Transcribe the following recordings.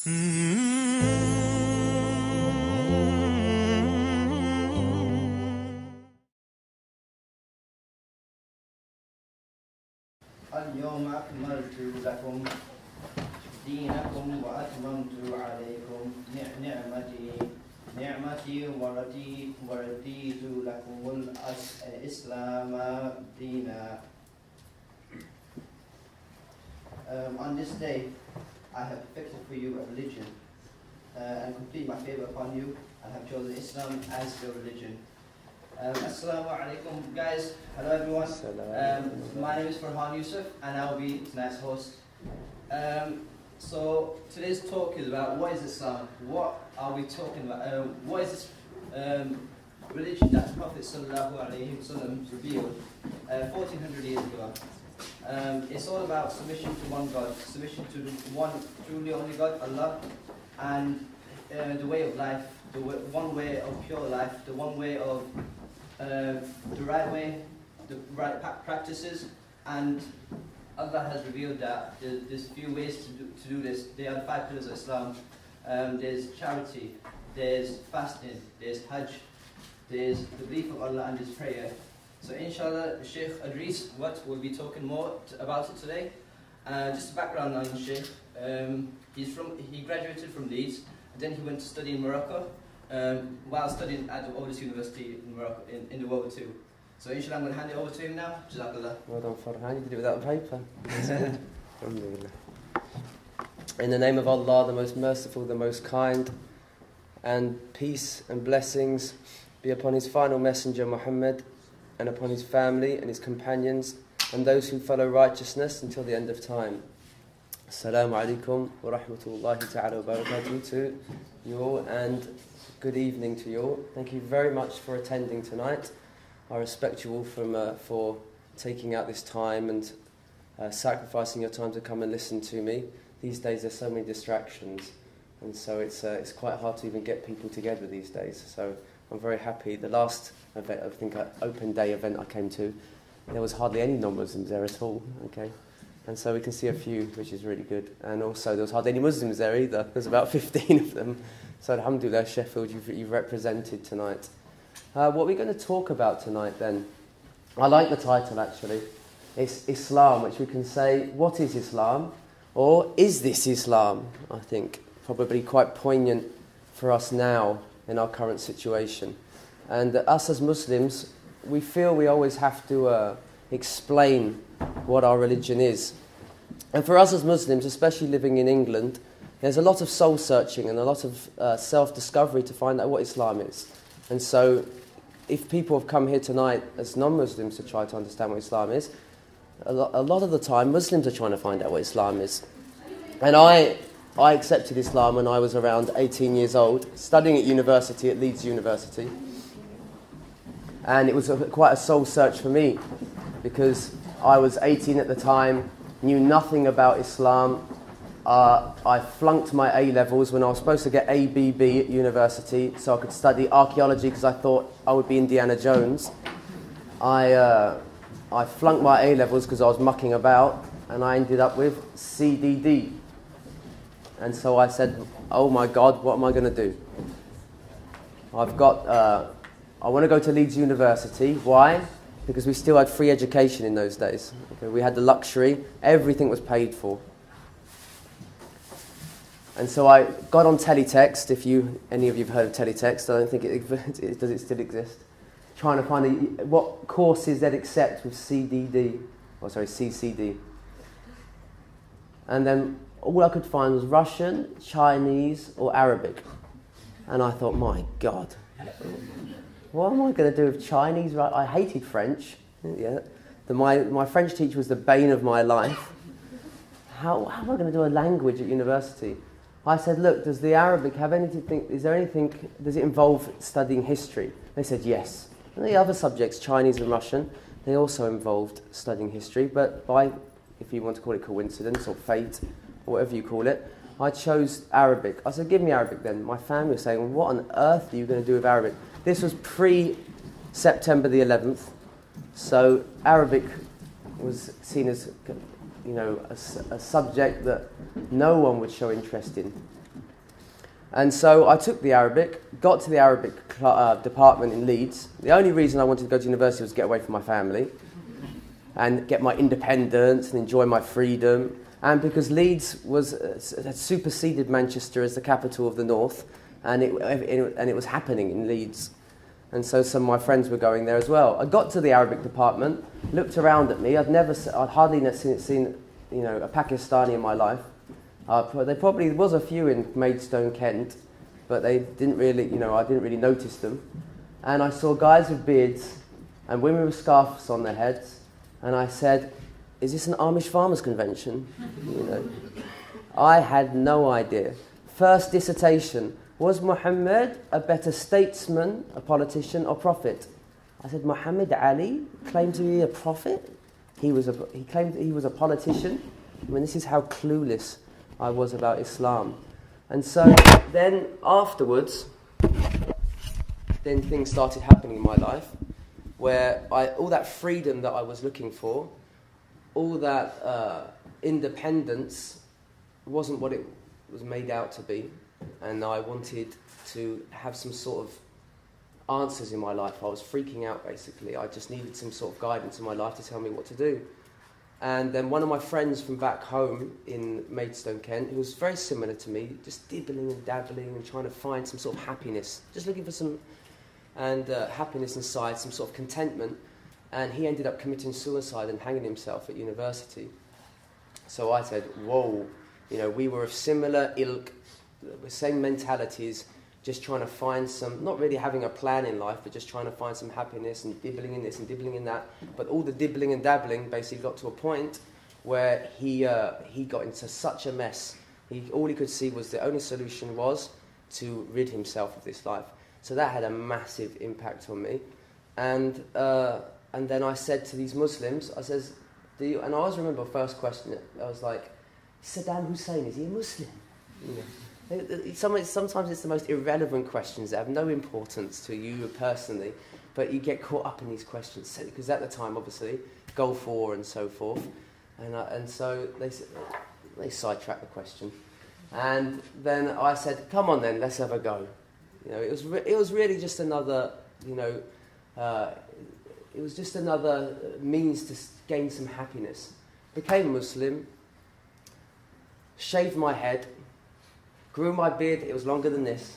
اليوم أكملت لكم دينكم وأتممت عليكم نعمتي ورضيت لكم الإسلام دينا. On this day, I have fixed for you a religion and complete my favor upon you. I have chosen Islam as your religion. Assalamu alaikum, guys. Hello, everyone. My name is Farhan Yusuf, and I'll be tonight's host. So today's talk is about what is Islam? What are we talking about? What is this religion that the Prophet ﷺ revealed 1400 years ago? It's all about submission to one God, submission to the one truly only God, Allah, and the way of life, the one way of pure life, the one way of the right way, the right practices. And Allah has revealed that there's few ways to do this. There are the 5 pillars of Islam. There's charity, there's fasting, there's Hajj, there's the belief of Allah, and there's prayer. So inshallah, Sheikh Idris will be talking more about it today. Just a background on Sheikh. He graduated from Leeds, and then he went to study in Morocco while studying at the oldest university in Morocco in the World War II. So inshallah, I'm going to hand it over to him now. Jazakallah. Well done, Farhan. You did it without paper. In the name of Allah, the most merciful, the most kind, and peace and blessings be upon his final messenger Muhammad, and upon his family and his companions and those who follow righteousness until the end of time. Assalamu alaikum wa rahmatullahi ta'ala wa barakatuh to you all, and good evening to you all. Thank you very much for attending tonight. I respect you all for taking out this time and sacrificing your time to come and listen to me. These days there's so many distractions, and so it's quite hard to even get people together these days. So I'm very happy. The last event, I think, open day event I came to, there was hardly any non-Muslims there at all. Okay, and so we can see a few, which is really good. And also there was hardly any Muslims there either. There's about 15 of them. So alhamdulillah, Sheffield, you've represented tonight. What we're going to talk about tonight then, I like the title actually. It's Islam, which we can say, what is Islam? Or is this Islam? I think probably quite poignant for us now in our current situation. And us as Muslims, we feel we always have to explain what our religion is. And for us as Muslims, especially living in England, there's a lot of soul searching and a lot of self-discovery to find out what Islam is. And so if people have come here tonight as non-Muslims to try to understand what Islam is, a lot of the time Muslims are trying to find out what Islam is. And I accepted Islam when I was around 18 years old, studying at university, at Leeds University. And it was quite a soul search for me, because I was 18 at the time, knew nothing about Islam. I flunked my A-levels when I was supposed to get ABB at university, so I could study archaeology because I thought I would be Indiana Jones. I flunked my A-levels because I was mucking about, and I ended up with CDD. And so I said, oh my God, what am I going to do? I want to go to Leeds University. Why? Because we still had free education in those days. Okay, we had the luxury, everything was paid for. And so I got on teletext. If any of you have heard of teletext, I don't think does it still exist? Trying to find what courses they'd accept with CCD. And then all I could find was Russian, Chinese, or Arabic. And I thought, my God, what am I going to do with Chinese? Right? I hated French. Yeah, my French teacher was the bane of my life. How am I going to do a language at university? I said, look, does the Arabic have anything? Does it involve studying history? They said yes. And the other subjects, Chinese and Russian, they also involved studying history, but by, if you want to call it coincidence or fate, or whatever you call it, I chose Arabic. I said, give me Arabic then. My family was saying, well, what on earth are you going to do with Arabic? This was pre-September the 11th, so Arabic was seen as a subject that no one would show interest in. And so I took the Arabic, got to the Arabic department in Leeds. The only reason I wanted to go to university was to get away from my family and get my independence and enjoy my freedom. And because Leeds had superseded Manchester as the capital of the north, and it was happening in Leeds. And so some of my friends were going there as well. I got to the Arabic department, looked around at me. I'd hardly seen a Pakistani in my life. There probably was a few in Maidstone, Kent, but they didn't really, I didn't really notice them. And I saw guys with beards and women with scarves on their heads. And I said, "Is this an Amish farmers convention?" I had no idea. First dissertation, was Muhammad a better statesman, a politician, or prophet? I said, Muhammad Ali claimed to be a prophet? He claimed that he was a politician? I mean, this is how clueless I was about Islam. And so then afterwards, then things started happening in my life where all that freedom that I was looking for, all that independence wasn't what it was made out to be. And I wanted to have some sort of answers in my life. I was freaking out, basically. I just needed some sort of guidance in my life to tell me what to do. And then one of my friends from back home in Maidstone, Kent, who was very similar to me, just dibbling and dabbling and trying to find some sort of happiness, just looking for some happiness inside, some sort of contentment. And he ended up committing suicide and hanging himself at university. So I said, whoa, we were of similar ilk, the same mentalities, just trying to find some, not really having a plan in life, but just trying to find some happiness and dibbling in this and dibbling in that. But all the dibbling and dabbling basically got to a point where he got into such a mess. All he could see was the only solution was to rid himself of this life. So that had a massive impact on me. And then I said to these Muslims, I says, and I always remember first question, I was like, Saddam Hussein, is he a Muslim? Sometimes it's the most irrelevant questions that have no importance to you personally, but you get caught up in these questions because at the time, obviously, Gulf War and so forth, and so they sidetracked the question, and then I said, "Come on, then, let's have a go." It was really just another, it was just another means to gain some happiness. Became a Muslim, shaved my head. Grew my beard, it was longer than this,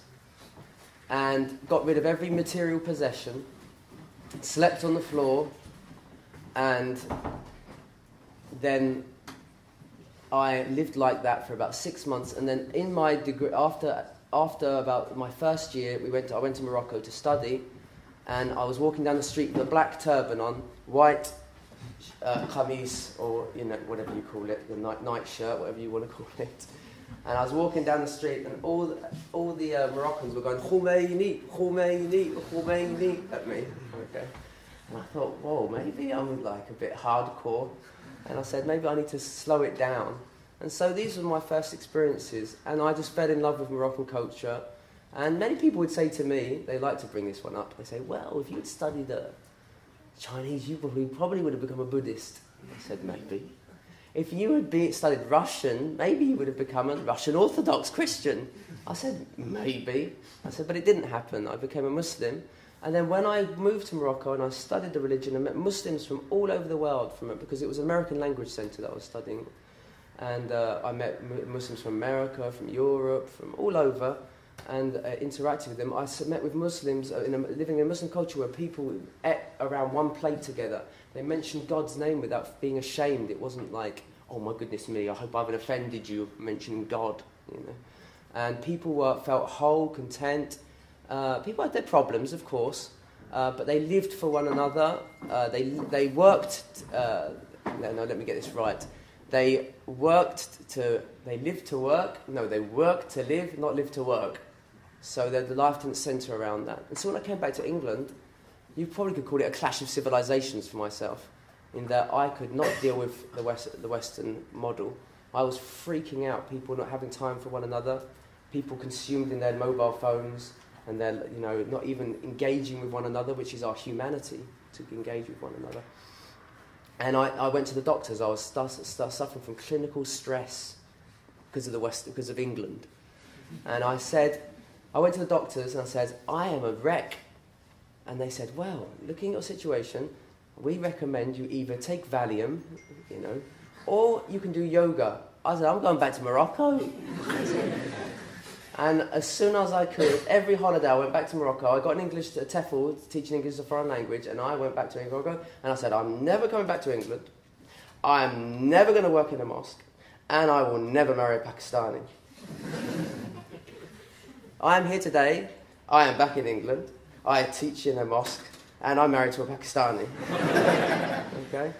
and got rid of every material possession, slept on the floor, and then I lived like that for about 6 months. And then in my degree, after about my first year, I went to Morocco to study, and I was walking down the street with a black turban on, white qamis, or whatever you call it, the night shirt, whatever you want to call it. And I was walking down the street, and all the Moroccans were going, Khomeini, Khomeini, Khomeini, at me. Okay. And I thought, whoa, maybe I'm like a bit hardcore. And I said, maybe I need to slow it down. And so these were my first experiences, and I just fell in love with Moroccan culture. And many people would say to me, they like to bring this one up, they say, well, if you had studied Chinese, you probably would have become a Buddhist. I said, maybe. If you had studied Russian, maybe you would have become a Russian Orthodox Christian. I said, maybe. I said, but it didn't happen. I became a Muslim. And then when I moved to Morocco and I studied the religion, I met Muslims from all over the world because it was an American language centre that I was studying. And I met Muslims from America, from Europe, from all over, and interacted with them. I met with Muslims living in a Muslim culture where people ate around one plate together. They mentioned God's name without being ashamed. It wasn't like, oh my goodness me, I hope I haven't offended you mentioning God, And people felt whole, content. People had their problems, of course, but they lived for one another. They worked. Let me get this right. They worked to. They lived to work. No, they worked to live, not live to work. So the life didn't centre around that. And so when I came back to England, you probably could call it a clash of civilizations for myself, in that I could not deal with the Western model. I was freaking out, people not having time for one another, people consumed in their mobile phones, and they're not even engaging with one another, which is our humanity, to engage with one another. And I went to the doctors. I was suffering from clinical stress because of England. And I went to the doctors and I said, I am a wreck. And they said, well, looking at your situation, we recommend you either take Valium, or you can do yoga. I said, I'm going back to Morocco. And as soon as I could, every holiday I went back to Morocco. I got an English TEFL, teaching English as a foreign language, and I went back to Morocco, and I said, I'm never coming back to England. I'm never going to work in a mosque, and I will never marry a Pakistani. I am here today. I am back in England. I teach in a mosque, and I'm married to a Pakistani. Okay?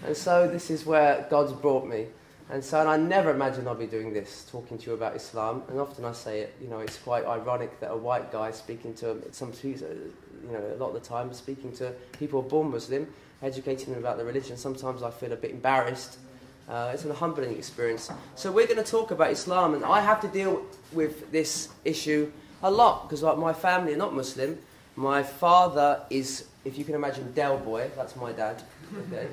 And so this is where God's brought me. And I never imagined I'd be doing this, talking to you about Islam. And often I say it, it's quite ironic that a white guy speaking to a lot of the time, speaking to people who are born Muslim, educating them about the religion. Sometimes I feel a bit embarrassed. It's a humbling experience. So we're going to talk about Islam, and I have to deal with this issue a lot, because my family are not Muslim. My father is, if you can imagine, Del Boy, that's my dad. Okay?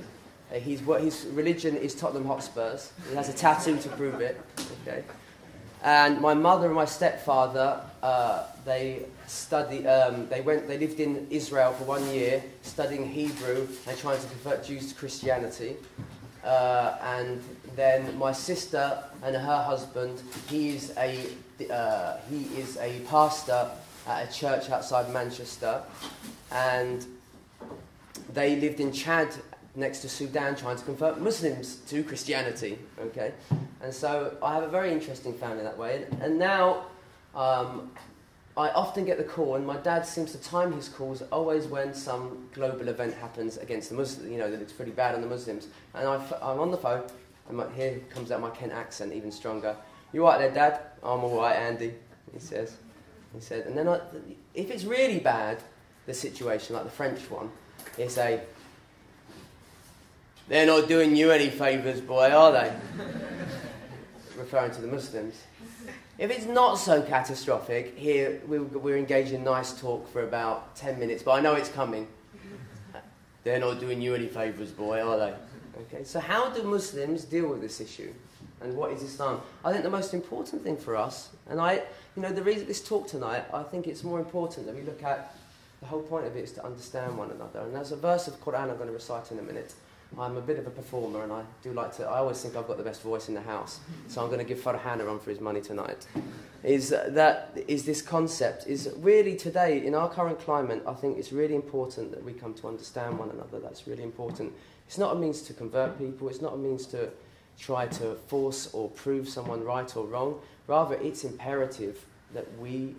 His religion is Tottenham Hotspurs. He has a tattoo to prove it. Okay, and my mother and my stepfather, they lived in Israel for 1 year, studying Hebrew and trying to convert Jews to Christianity. And then my sister and her husband, he is a pastor at a church outside Manchester, and they lived in Chad, next to Sudan, trying to convert Muslims to Christianity, okay? And so I have a very interesting family that way. And now I often get the call, and my dad seems to time his calls always when some global event happens against the Muslims, that it's pretty bad on the Muslims. And I'm on the phone, and here comes out my Kent accent, even stronger. You all right there, Dad? I'm all right, Andy, he said. And then if it's really bad, the situation, like the French one, they say, they're not doing you any favours, boy, are they? Referring to the Muslims. If it's not so catastrophic, here we're engaged in nice talk for about 10 minutes, but I know it's coming. They're not doing you any favours, boy, are they? Okay, so how do Muslims deal with this issue? And what is Islam? I think the most important thing for us, and the reason this talk tonight, I think it's more important that we look at, the whole point of it is to understand one another. And there's a verse of Quran I'm going to recite in a minute. I'm a bit of a performer, and I always think I've got the best voice in the house, so I'm going to give Farhan a run for his money tonight. Is this concept, is really today, in our current climate, I think it's really important that we come to understand one another. That's really important. It's not a means to convert people, it's not a means to try to force or prove someone right or wrong. Rather, it's imperative that we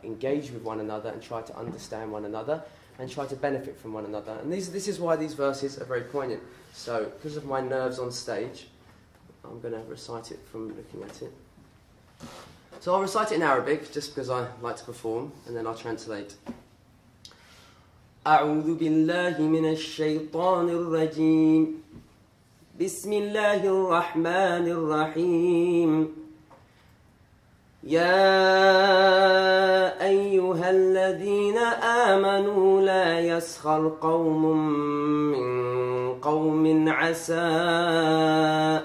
engage with one another and try to understand one another, and try to benefit from one another. And this is why these verses are very poignant. So, because of my nerves on stage, I'm going to recite it from looking at it. So I'll recite it in Arabic, just because I like to perform, and then I'll translate. أعوذ بالله من الشيطان الرجيم بسم الله الرحمن الرحيم يا أيها الذين آمنوا لا يسخر قوم من قوم عسى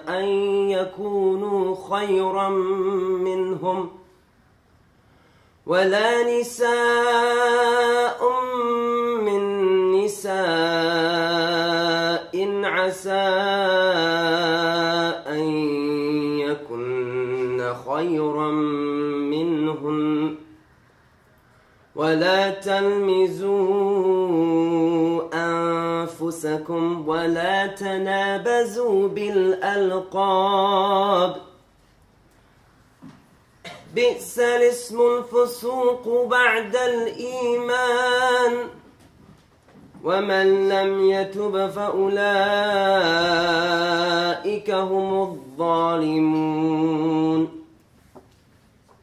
أن يكونوا خيرا منهم ولا نساء من نساء عسى أن يكن خيرا منهن ولا تلمزوا أنفسكم ولا تنابزوا بالألقاب بئس الاسم الفسوق بعد الإيمان ومن لم يتب فأولئك هم الظالمون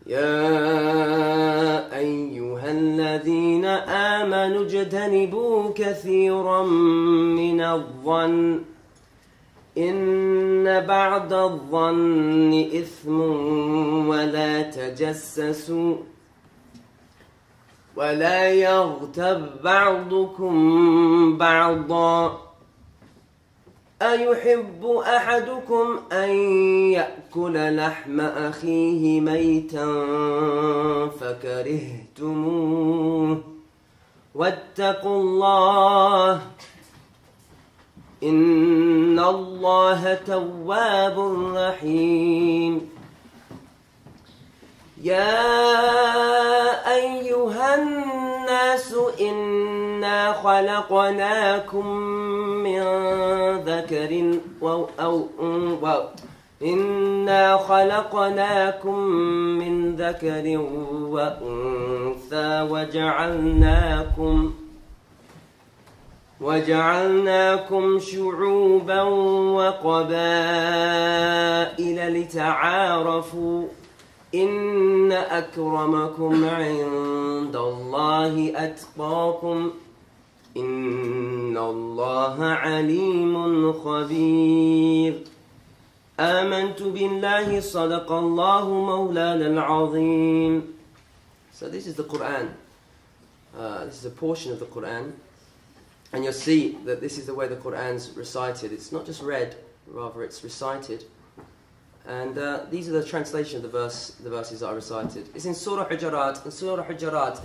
يا أيها الذين آمنوا اجتنبوا كثيرا من الظن إن بعض الظن إثم ولا تجسسوا ولا يغتب بعضكم بعضا أيحب أحدكم أن يأكل لحم أخيه ميتا فكرهتموه واتقوا الله إن الله تواب رحيم يا أيها الناس إنا خلقناكم من ذكر وأنثى وجعلناكم شعوبا وقبائل لتعارفوا إن أكرمكم عند الله أتقاكم إن الله عليم خبير آمنت بالله صدق الله مولانا العظيم. So this is the Quran. This is a portion of the Quran. And you'll see that this is the way the Quran's recited. It's not just read, rather it's recited. And these are the translation of the verses that I recited. It's in Surah Hujurat,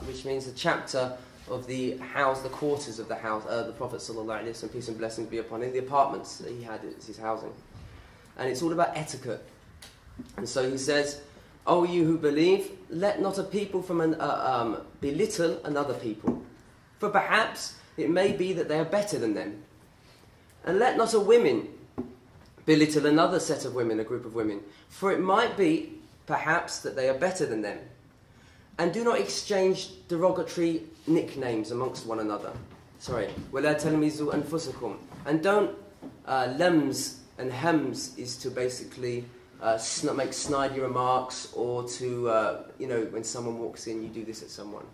which means the chapter of the house, the quarters of the house, the Prophet ﷺ, peace and blessings be upon him, the apartments that he had, it's his housing. And it's all about etiquette. And so he says, O you who believe, let not a people belittle another people. For perhaps it may be that they are better than them. And let not a woman belittle another set of women, a group of women. For it might be, perhaps, that they are better than them. And do not exchange derogatory nicknames amongst one another. وَلَا تَلْمِزُوا أَنفُسَكُمْ. And don't, lams and hams is to basically make snidey remarks, or to, when someone walks in, you do this at someone.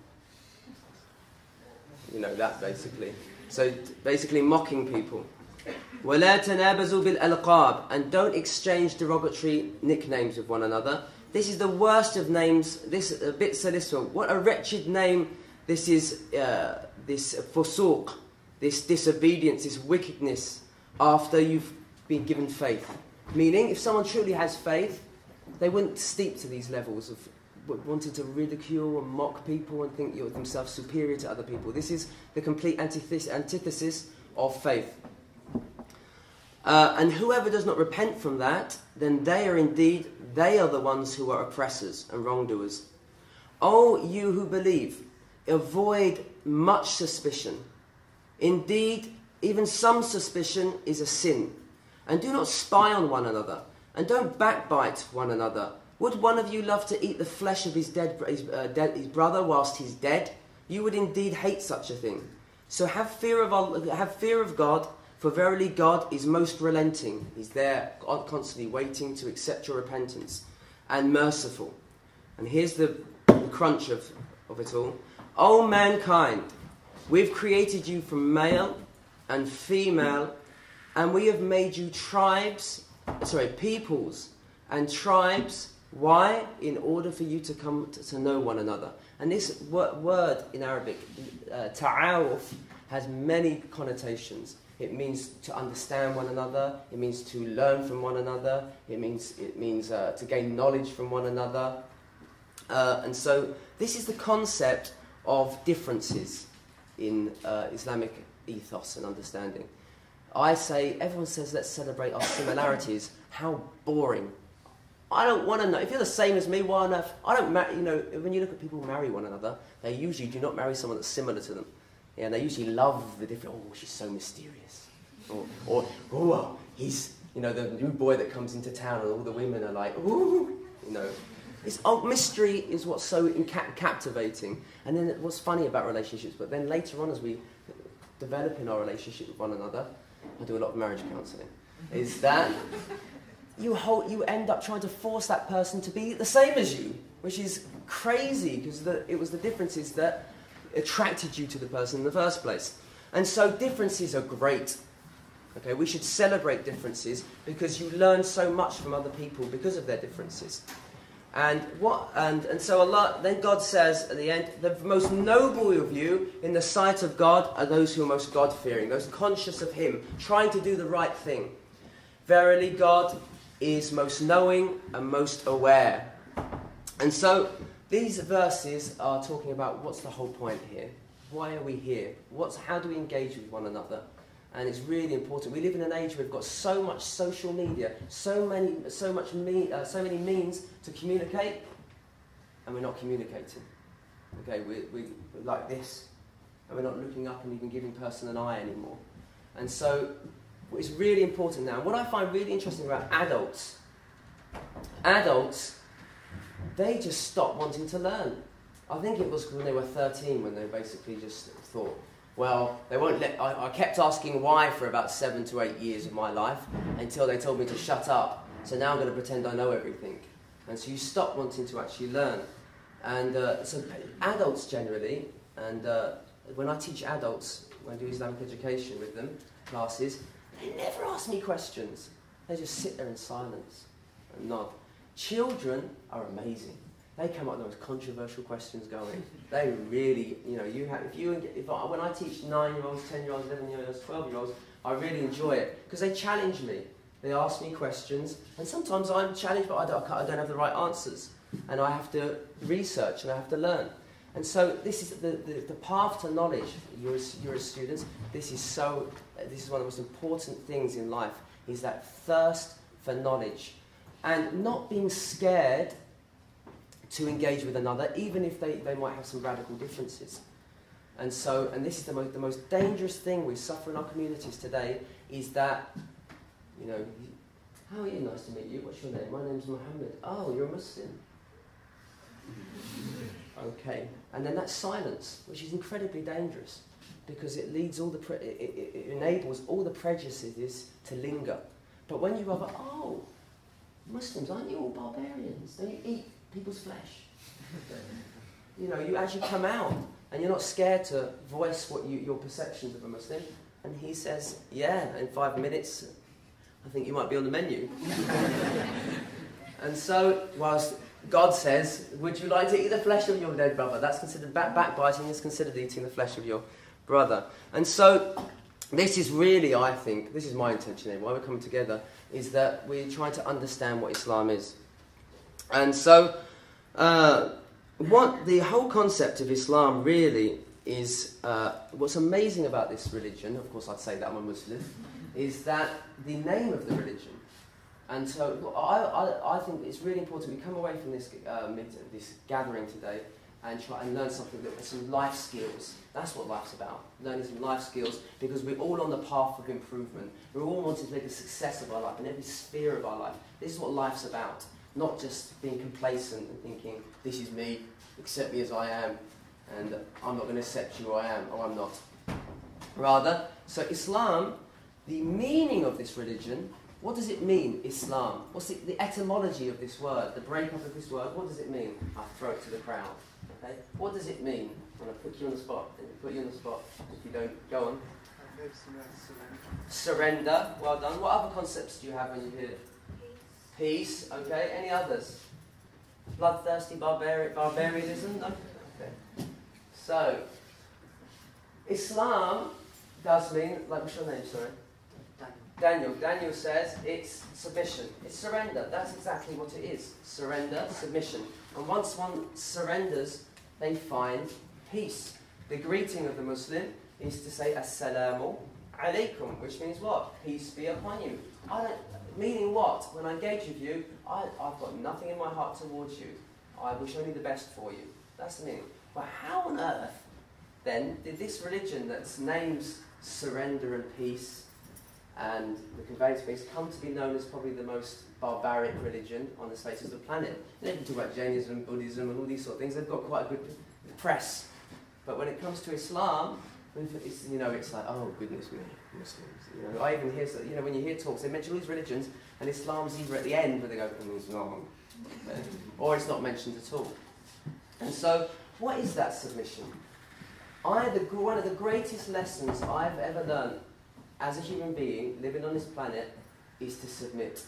You know, that basically. So basically mocking people. وَلَا تَنَابَزُوا بِالْأَلْقَابِ. And don't exchange derogatory nicknames with one another. This is the worst of names. This what a wretched name this is, this fusuq, this disobedience, this wickedness after you've been given faith. Meaning, if someone truly has faith, they wouldn't steep to these levels of wanting to ridicule and mock people and think you're themselves superior to other people. This is the complete antithesis of faith. And whoever does not repent from that, then they are the ones who are oppressors and wrongdoers. O you who believe, avoid much suspicion. Indeed, even some suspicion is a sin. And do not spy on one another, and don't backbite one another. Would one of you love to eat the flesh of his brother whilst he's dead? You would indeed hate such a thing. So have fear of God, for verily God is most relenting. He's there constantly waiting to accept your repentance, and merciful. And here's the crunch of it all. O mankind, we've created you from male and female, and we have made you peoples and tribes. Why? In order for you to come to know one another. And this word in Arabic, ta'aruf, has many connotations. It means to understand one another. It means to learn from one another. It means to gain knowledge from one another. And so this is the concept of differences in Islamic ethos and understanding. Everyone says, let's celebrate our similarities. How boring. I don't want to know. If you're the same as me, why on earth? I don't marry, when you look at people who marry one another, they usually do not marry someone that's similar to them. Yeah, and they usually love the different, she's so mysterious. Or he's, the new boy that comes into town and all the women are like, It's mystery is what's so captivating. And then what's funny about relationships, but then later on as we develop in our relationship with one another, I do a lot of marriage counselling, is that you end up trying to force that person to be the same as you, which is crazy, because it was the differences that attracted you to the person in the first place. And so differences are great. Okay, we should celebrate differences because you learn so much from other people because of their differences. And so Allah, then God says at the end, the most noble of you in the sight of God are those who are most God-fearing, those conscious of Him, trying to do the right thing. Verily God is most knowing and most aware. And so these verses are talking about what's the whole point here? Why are we here? How do we engage with one another? And it's really important. We live in an age where we've got so much social media, so many means to communicate, and we're not communicating. Okay, we're like this, and we're not looking up and even giving person an eye anymore. And so it's really important now. What I find really interesting about adults, they just stop wanting to learn. I think it was when they were 13 when they basically just thought, well, they won't let. I kept asking why for about 7 to 8 years of my life until they told me to shut up. So now I'm going to pretend I know everything. And so you stop wanting to actually learn. And so adults generally, and when I teach adults, when I do Islamic education with them, classes, they never ask me questions. They just sit there in silence and nod. Children are amazing. They come up with the most controversial questions going. They really, when I teach 9-year-olds, 10-year-olds, 11-year-olds, 12-year-olds, I really enjoy it because they challenge me. They ask me questions, and sometimes I'm challenged, but I don't have the right answers, and I have to research and I have to learn. And so this is the path to knowledge. You're as students. This is one of the most important things in life, is that thirst for knowledge, and not being scared to engage with another, even if they might have some radical differences. And this is the most dangerous thing we suffer in our communities today, is that, how are you? Nice to meet you. What's your name? My name's Muhammad. Oh, you're a Muslim. Okay. And then that's silence, which is incredibly dangerous, because it leads it enables all the prejudices to linger. But when you have Muslims, aren't you all barbarians? Don't you eat people's flesh? You actually come out and you're not scared to voice your perceptions of a Muslim. And he says, yeah, in 5 minutes, I think you might be on the menu. And so, whilst God says, would you like to eat the flesh of your dead brother? That's considered backbiting, is considered eating the flesh of your brother. And so, this is really, I think, this is my intention here, why we're coming together, is that we're trying to understand what Islam is. And so, what the whole concept of Islam really is, what's amazing about this religion, of course I'd say that I'm a Muslim, is that the name of the religion. And so I think it's really important we come away from this gathering today and try and learn some life skills. That's what life's about, learning some life skills, because we're all on the path of improvement. We're all wanting to make a success of our life in every sphere of our life. This is what life's about, not just being complacent and thinking, this is me, accept me as I am, and I'm not going to accept you I am, or I'm not. Rather, so Islam, the meaning of this religion, what does it mean, Islam? What's the etymology of this word, the breakup of this word? What does it mean? I throw it to the crowd. Okay? What does it mean? I'm going to put you on the spot. If you don't, go on. Surrender. Well done. What other concepts do you have when you hear it? Peace. Okay. Any others? Bloodthirsty barbarianism? No? Okay. So, Islam does mean, what's your name, sorry? Daniel. Daniel says it's submission. It's surrender. That's exactly what it is. Surrender, submission. And once one surrenders, they find peace. The greeting of the Muslim is to say Assalamu alaikum, which means what? Peace be upon you. Meaning what? When I engage with you, I've got nothing in my heart towards you. I wish only the best for you. That's the meaning. But how on earth, then, did this religion that names surrender and peace and the conveyance of peace come to be known as probably the most barbaric religion on the face of the planet? You can talk about Jainism, Buddhism, and all these sort of things. They've got quite a good press. But when it comes to Islam, it's like, oh goodness me, Muslims. I even hear, when you hear talks, they mention all these religions, and Islam's either at the end where they go, it's wrong, or it's not mentioned at all. And so, what is that submission? One of the greatest lessons I've ever learned as a human being living on this planet is to submit.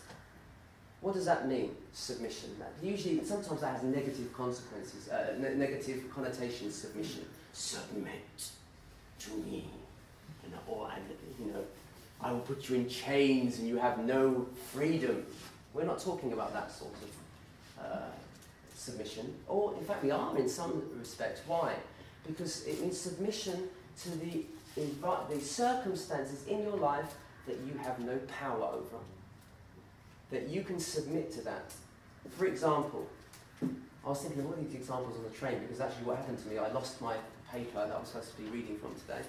What does that mean, submission? Usually, sometimes that has negative consequences, negative connotations, submission. Submit to me. Or, I will put you in chains and you have no freedom. We're not talking about that sort of submission. Or, in fact, we are in some respects. Why? Because it means submission to the circumstances in your life that you have no power over. That you can submit to that. For example, I was thinking of all these examples on the train because actually what happened to me, I lost my paper that I was supposed to be reading from today.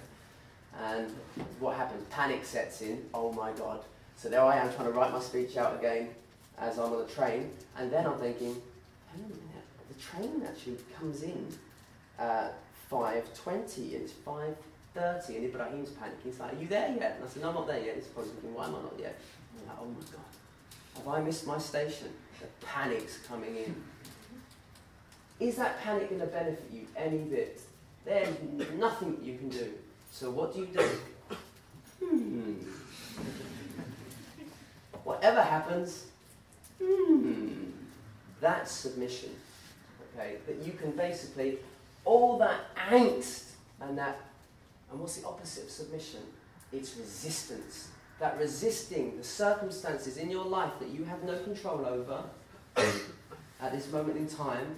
And what happens? Panic sets in. Oh my God. So there I am trying to write my speech out again as I'm on the train. And then I'm thinking, hang on a minute, the train actually comes in at 5:20 and it's 5:30 and Ibrahim's panicking. He's like, are you there yet? And I said, no, I'm not there yet. He's probably thinking, why am I not yet? And I'm like, oh my God. Have I missed my station? The panic's coming in. Is that panic going to benefit you any bit? There's nothing you can do. So what do? Whatever happens, that's submission. Okay, that you can basically, all that angst and what's the opposite of submission? It's resistance. That resisting the circumstances in your life that you have no control over at this moment in time,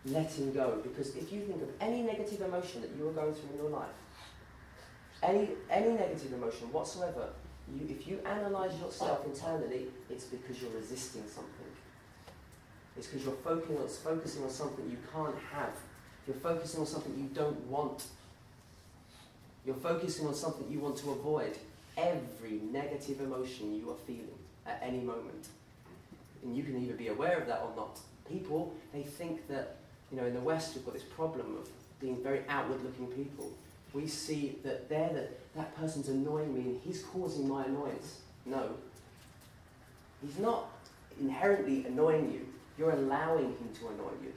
letting go. Because if you think of any negative emotion that you are going through in your life, any negative emotion whatsoever, if you analyse yourself internally, it's because you're resisting something. It's because you're focusing on something you can't have. You're focusing on something you don't want. You're focusing on something you want to avoid. Every negative emotion you are feeling at any moment. And you can either be aware of that or not. People, they think that, in the West we've got this problem of being very outward-looking people. We see that that person's annoying me and he's causing my annoyance. No. He's not inherently annoying you. You're allowing him to annoy you.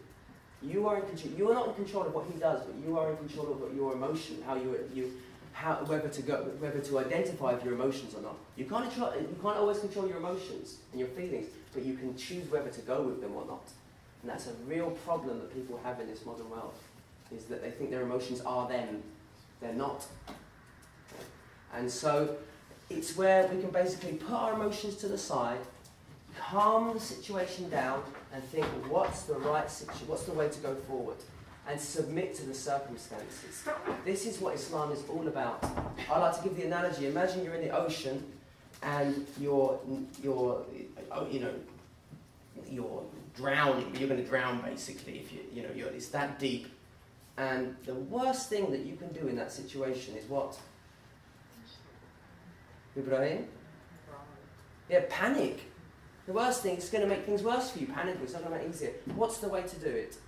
You are in control. You are not in control of what he does, but you are in control of your emotion, whether to identify if your emotions or not. You can't always control your emotions and your feelings, but you can choose whether to go with them or not. And that's a real problem that people have in this modern world, is that they think their emotions are them. They're not. And so it's where we can basically put our emotions to the side, calm the situation down, and think, what's the way to go forward? And submit to the circumstances. This is what Islam is all about. I like to give the analogy. Imagine you're in the ocean and you're drowning. You're going to drown basically if it's that deep. And the worst thing that you can do in that situation is what? Ibrahim? Yeah, panic. The worst thing is going to make things worse for you. Panic is not going to make it easier. What's the way to do it?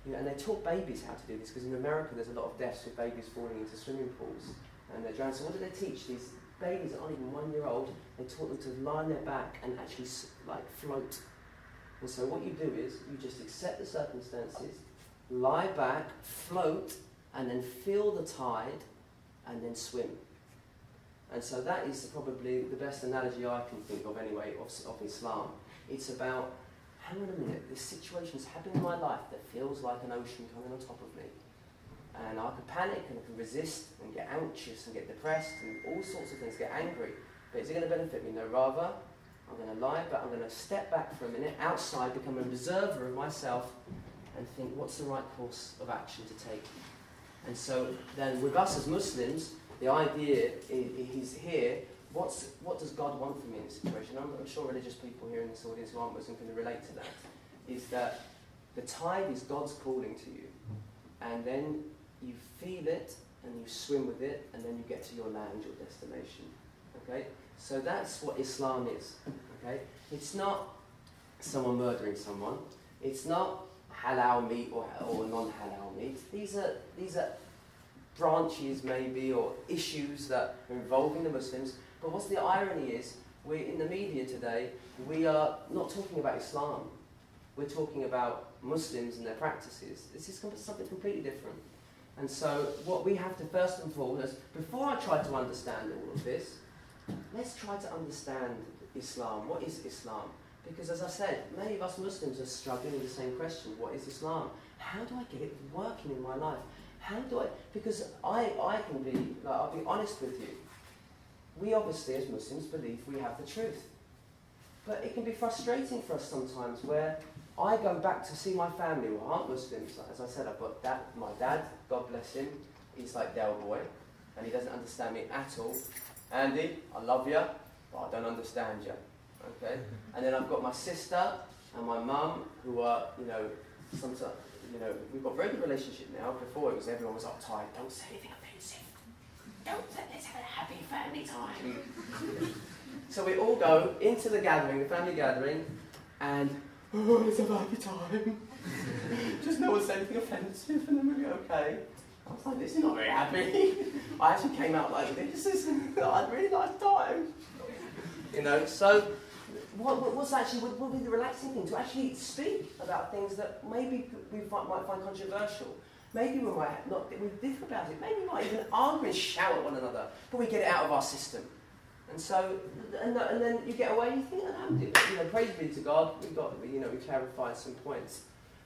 And they taught babies how to do this, because in America there's a lot of deaths with babies falling into swimming pools and they're drowning. So what do they teach these babies that aren't even 1 year old? They taught them to lie on their back and actually float. And so what you do is you just accept the circumstances, lie back, float, and then feel the tide, and then swim. And so that is probably the best analogy I can think of anyway of Islam. It's about, hang on a minute, this situation's happening in my life that feels like an ocean coming on top of me. And I could panic and I could resist and get anxious and get depressed and all sorts of things, get angry. But is it going to benefit me? No, rather, I'm going to lie back, I'm going to step back for a minute, outside, become an observer of myself and think, what's the right course of action to take? And so then with us as Muslims, the idea is here, what does God want from me in this situation? I'm sure religious people here in this audience who aren't Muslim can relate to that. Is that the tide is God's calling to you. And then you feel it, and you swim with it, and then you get to your land, your destination. Okay? So that's what Islam is. Okay? It's not someone murdering someone. It's not halal meat or non-halal meat. These are branches maybe, or issues that are involving the Muslims. But what's the irony is, we're in the media today, we are not talking about Islam. We're talking about Muslims and their practices. This is something completely different. And so what we have to first and foremost, before I try to understand all of this, let's try to understand Islam. What is Islam? Because as I said, many of us Muslims are struggling with the same question. What is Islam? How do I get it working in my life? How do I... Because I can be... Like, I'll be honest with you. We obviously, as Muslims, believe we have the truth. But it can be frustrating for us sometimes where I go back to see my family who aren't Muslims. Like, as I said, I've got my dad, God bless him, he's like Del Boy, and he doesn't understand me at all. Andy, I love you, but I don't understand you. Okay? And then I've got my sister and my mum who are, sometimes, we've got a very good relationship now. Before it was everyone was uptight, don't say anything offensive. Let's have a happy family time. So we all go into the gathering, the family gathering, and let's have a happy time. Just no one say anything offensive, and then we'll be okay. I was like, this is not very happy. I actually came out like this is I had a really nice time. So what's actually what would be the relaxing thing? To actually speak about things that maybe we might find controversial. Maybe we might not we differ about it. Maybe we might even argue and shout at one another, but we get it out of our system. And so, and then you get away and you think, alhamdulillah, praise be to God, we clarified some points.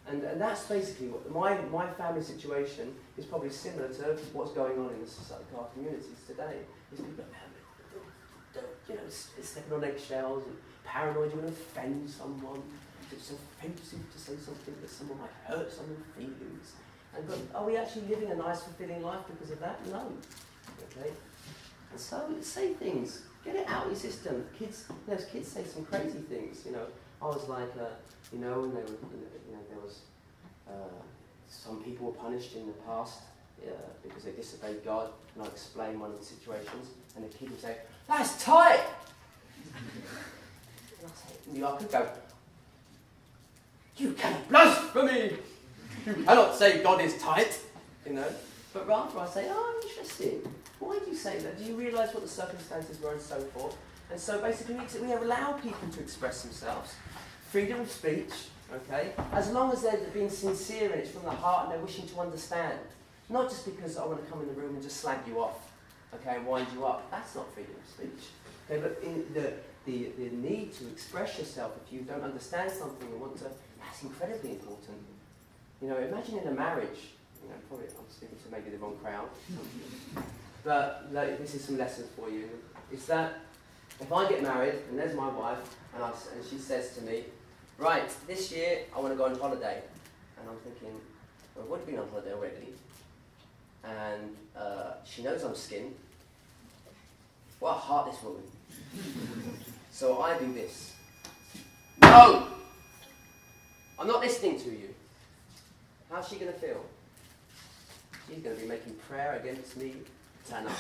And that's basically what my family situation is probably similar to what's going on in our communities today. Is people don't stepping on eggshells and paranoid you're going to offend someone. It's offensive to say something that someone might hurt someone's feelings. But are we actually living a nice, fulfilling life because of that? No. Okay. And so say things. Get it out of your system. Kids say some crazy things. I was like, when there was some people were punished in the past because they disobeyed God, and I explained one of the situations, and the kid would say, "That's tight." And I could go, "You cannot blaspheme! You cannot say God is tight," But rather I say, "Oh, interesting. Why do you say that? Do you realise what the circumstances were and so forth?" And so basically we allow people to express themselves. Freedom of speech, okay? As long as they're being sincere and it's from the heart and they're wishing to understand. Not just because I want to come in the room and just slag you off, okay, and wind you up. That's not freedom of speech. Okay, but the need to express yourself if you don't understand something and want to, that's incredibly important. Imagine in a marriage, probably I'm speaking to maybe the wrong crowd. But this is some lessons for you. It's that if I get married and there's my wife and she says to me, "Right, this year I want to go on holiday," and I'm thinking, well, I've already been on holiday already, and she knows I'm skinned. What a heartless woman. So I do this. No! I'm not listening to you. How's she going to feel? She's going to be making prayer against me tonight.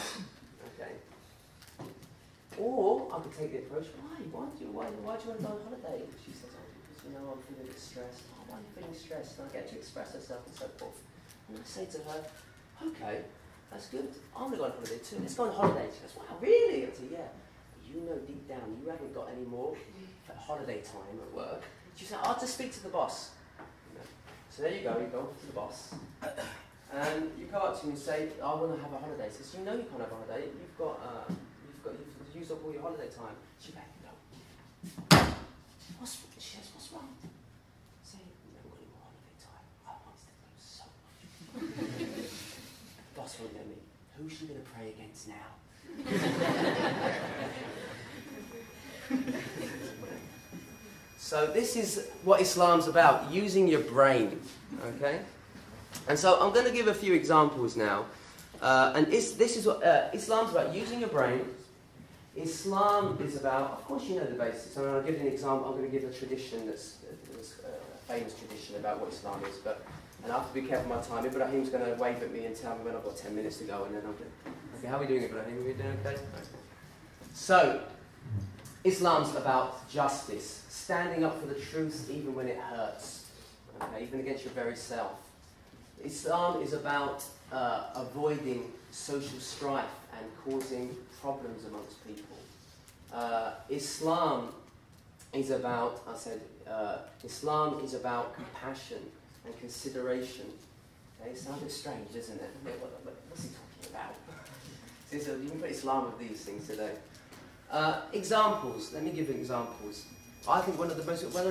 Okay. Or I could take the approach, why do you want to go on holiday? She says, because I'm feeling a bit stressed. Oh, why are you feeling stressed? And I get to express herself and so forth. And I say to her, okay, that's good. I'm going to go on holiday too. Let's go on holiday. She goes, wow, really? I say, yeah. Deep down, you haven't got any more holiday time at work. She said, I'll just speak to the boss. So there you go to the boss. And you go up to him and say, I want to have a holiday. He says, you know you can't have a holiday. You've used up all your holiday time. She goes, no. She says, what's wrong? I say, we haven't got any more holiday time. I want to go so much. The boss won't let me. Who's she going to pray against now? So this is what Islam's about, using your brain, okay? And so I'm going to give a few examples now. This is what Islam's about, using your brain. Islam is about, of course you know the basics. I mean, I'll give you an example. I'm going to give a tradition that's a famous tradition about what Islam is. And I have to be careful with my time. Ibrahim's going to wave at me and tell me when I've got 10 minutes to go. And then I'm going to, okay, how are we doing, Ibrahim? Are we doing okay? So, Islam's about justice. Standing up for the truth even when it hurts. Okay, even against your very self. Islam is about avoiding social strife and causing problems amongst people. Islam is about, Islam is about compassion and consideration. Okay, it sounds a bit strange, doesn't it? What's he talking about? So you can put Islam with these things today. Examples. Let me give you examples. I think one of the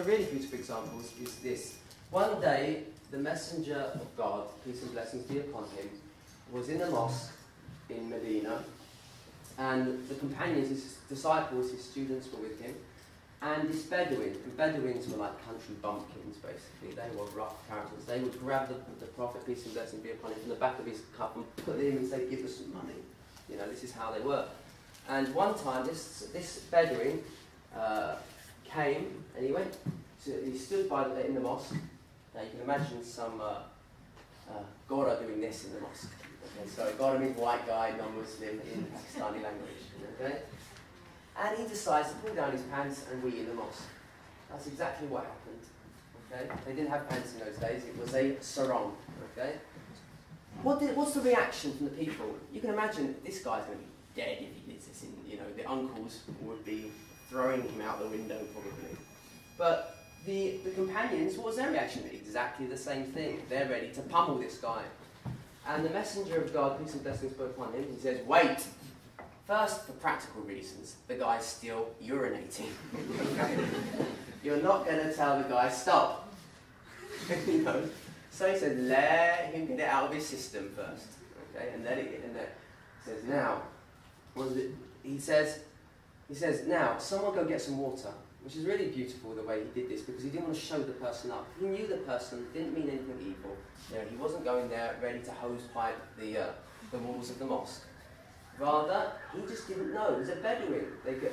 really beautiful examples is this. One day, the messenger of God, peace and blessings be upon him, was in a mosque in Medina, and the companions, his disciples, his students were with him, and this Bedouin, and Bedouins were like country bumpkins basically, they were rough characters. They would grab the Prophet, peace and blessings be upon him, from the back of his cup and put him and say, give us some money. You know, this is how they were. And one time, this Bedouin came, and he stood in the mosque. Now you can imagine some Gora doing this in the mosque. Okay, so Gora means white guy, non-Muslim in Pakistani language. Okay? And he decides to pull down his pants and wee in the mosque. That's exactly what happened. Okay? They didn't have pants in those days, it was a sarong. Okay? What's the reaction from the people? You can imagine this guy's going to be dead if he did this. The uncles would be throwing him out the window probably. But the companions, what was their reaction? Exactly the same thing. They're ready to pummel this guy. And the messenger of God, peace and blessings be upon him, he says, wait. First, for practical reasons, the guy's still urinating. You're not going to tell the guy, stop. So he said, let him get it out of his system first. Okay, and then he says, now, he says, now, someone go get some water. Which is really beautiful the way he did this, because he didn't want to show the person up. He knew the person didn't mean anything evil. He wasn't going there ready to hose pipe the walls of the mosque. Rather, he just didn't know. He's a Bedouin.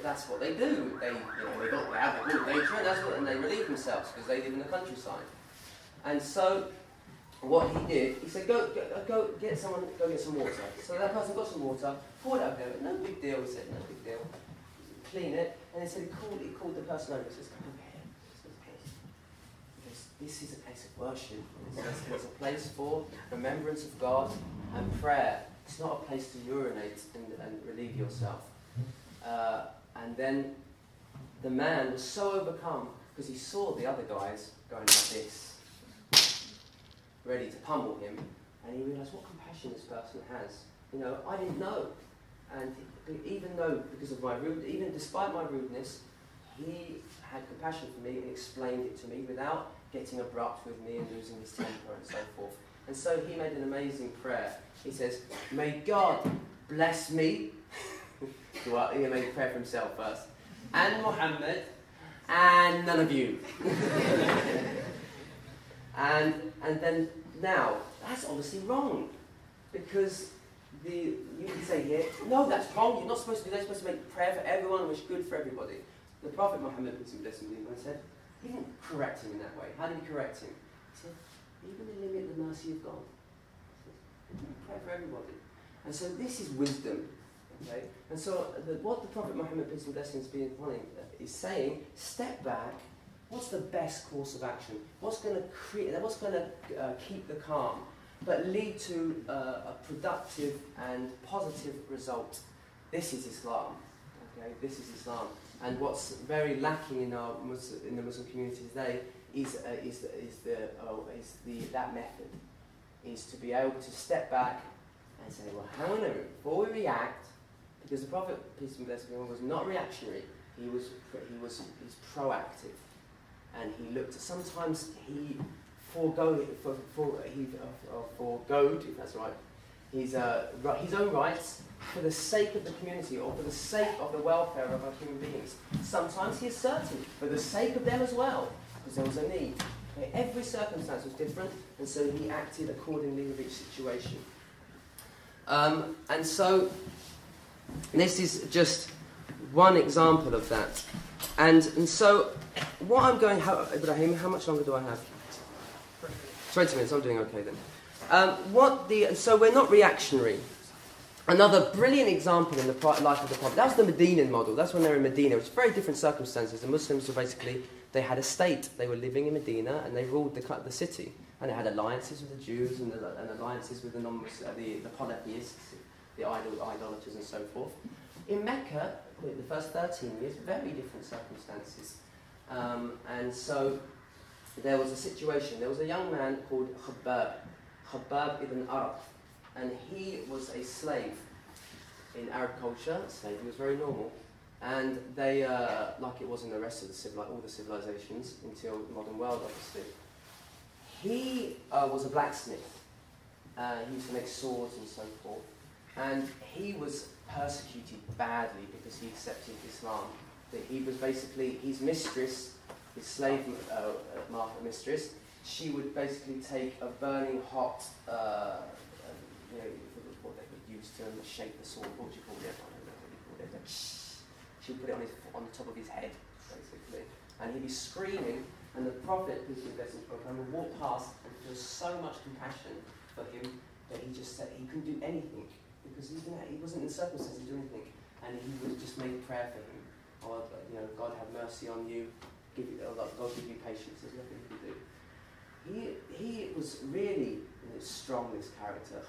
That's what they do. They have a good nature, and they relieve themselves because they live in the countryside. And so, what he did, he said, go get some water. So that person got some water, poured it over there. No big deal. He said, no big deal. Clean it, and he said he called the person over. He says, come over here. Because this is a place of worship. It's a place for remembrance of God and prayer. It's not a place to urinate and relieve yourself. And then the man was so overcome because he saw the other guys going like this, ready to pummel him, and he realised what compassion this person has. I didn't know. And even despite my rudeness, he had compassion for me and explained it to me without getting abrupt with me and losing his temper and so forth. And so he made an amazing prayer. He says, may God bless me. He made a prayer for himself first. And Muhammad, and none of you. and then now, that's obviously wrong. Because you can say here, no, that's wrong. You're not supposed to do that. You're supposed to make prayer for everyone and wish good for everybody. The Prophet Muhammad, peace and blessings be upon him, said, he didn't correct him in that way. How did he correct him? He said, you're going to limit the mercy of God. He said, pray for everybody. And so this is wisdom. Okay? And so what the Prophet Muhammad, peace and blessings be upon him, is saying, step back. What's the best course of action? What's going to keep the calm, but lead to a productive and positive result? This is Islam. Okay, this is Islam. And what's very lacking in the Muslim community today that method is to be able to step back and say, well, hang on a minute, before we react, because the Prophet, peace and blessings be upon him, was not reactionary. He's proactive, and he looked at. Sometimes he foregoed, if that's right, his own rights for the sake of the community or for the sake of the welfare of our human beings. Sometimes he asserted for the sake of them as well, because there was a need. Okay, every circumstance was different, and so he acted accordingly with each situation. And so this is just one example of that. And so what I'm going, Ibrahim, how much longer do I have? 20 minutes, I'm doing okay then. So we're not reactionary. Another brilliant example in the life of the Prophet, that was the Medinan model. That's when they were in Medina, which is very different circumstances. The Muslims were basically, they had a state. They were living in Medina and they ruled the city. And they had alliances with the Jews and alliances with the polytheists, the idolaters and so forth. In Mecca, the first 13 years, very different circumstances. And so there was a situation. There was a young man called Khabbab ibn Arab. And he was a slave in Arab culture. Slavery was very normal. And they, like it was in the rest of the all the civilizations until the modern world, obviously. He was a blacksmith. He used to make swords and so forth. And he was persecuted badly because he accepted Islam. That he was basically, his mistress, his slave mistress, she would basically take a burning hot, you know, what they would use to shape the sword. What would you call it? I don't know what you call it. She would put it on the top of his head, basically. And he'd be screaming, and the Prophet, peace be with him, would walk past and feel so much compassion for him that he just said he couldn't do anything because he wasn't in circumstances to do anything. And he would just make prayer for him. Or, you know, God have mercy on you, God give you patience, there's nothing he can do. He was really strong, this character,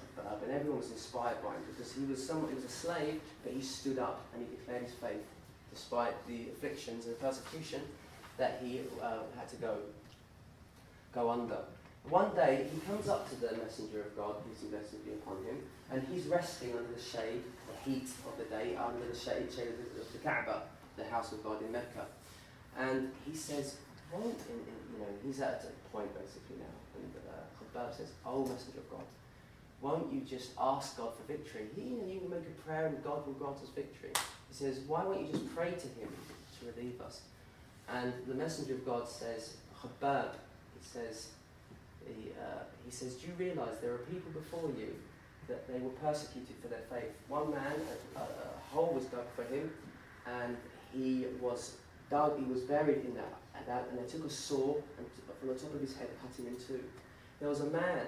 and everyone was inspired by him because he was a slave, but he stood up and he declared his faith despite the afflictions and persecution that he had to go under. One day he comes up to the messenger of God, peace and blessings be upon him, and he's resting under the shade, the heat of the day, under the shade of the Kaaba, the house of God in Mecca. And he says, he's at a point basically now, and Khabbab says, "Oh, messenger of God, won't you just ask God for victory? You can make a prayer and God will grant us victory." He says, "Why won't you just pray to him to relieve us?" And the messenger of God says, "Khabbab," he says, "Do you realise there are people before you that they were persecuted for their faith? One man, a hole was dug for him, and he was buried in that, and they took a saw and from the top of his head cut him in two. There was a man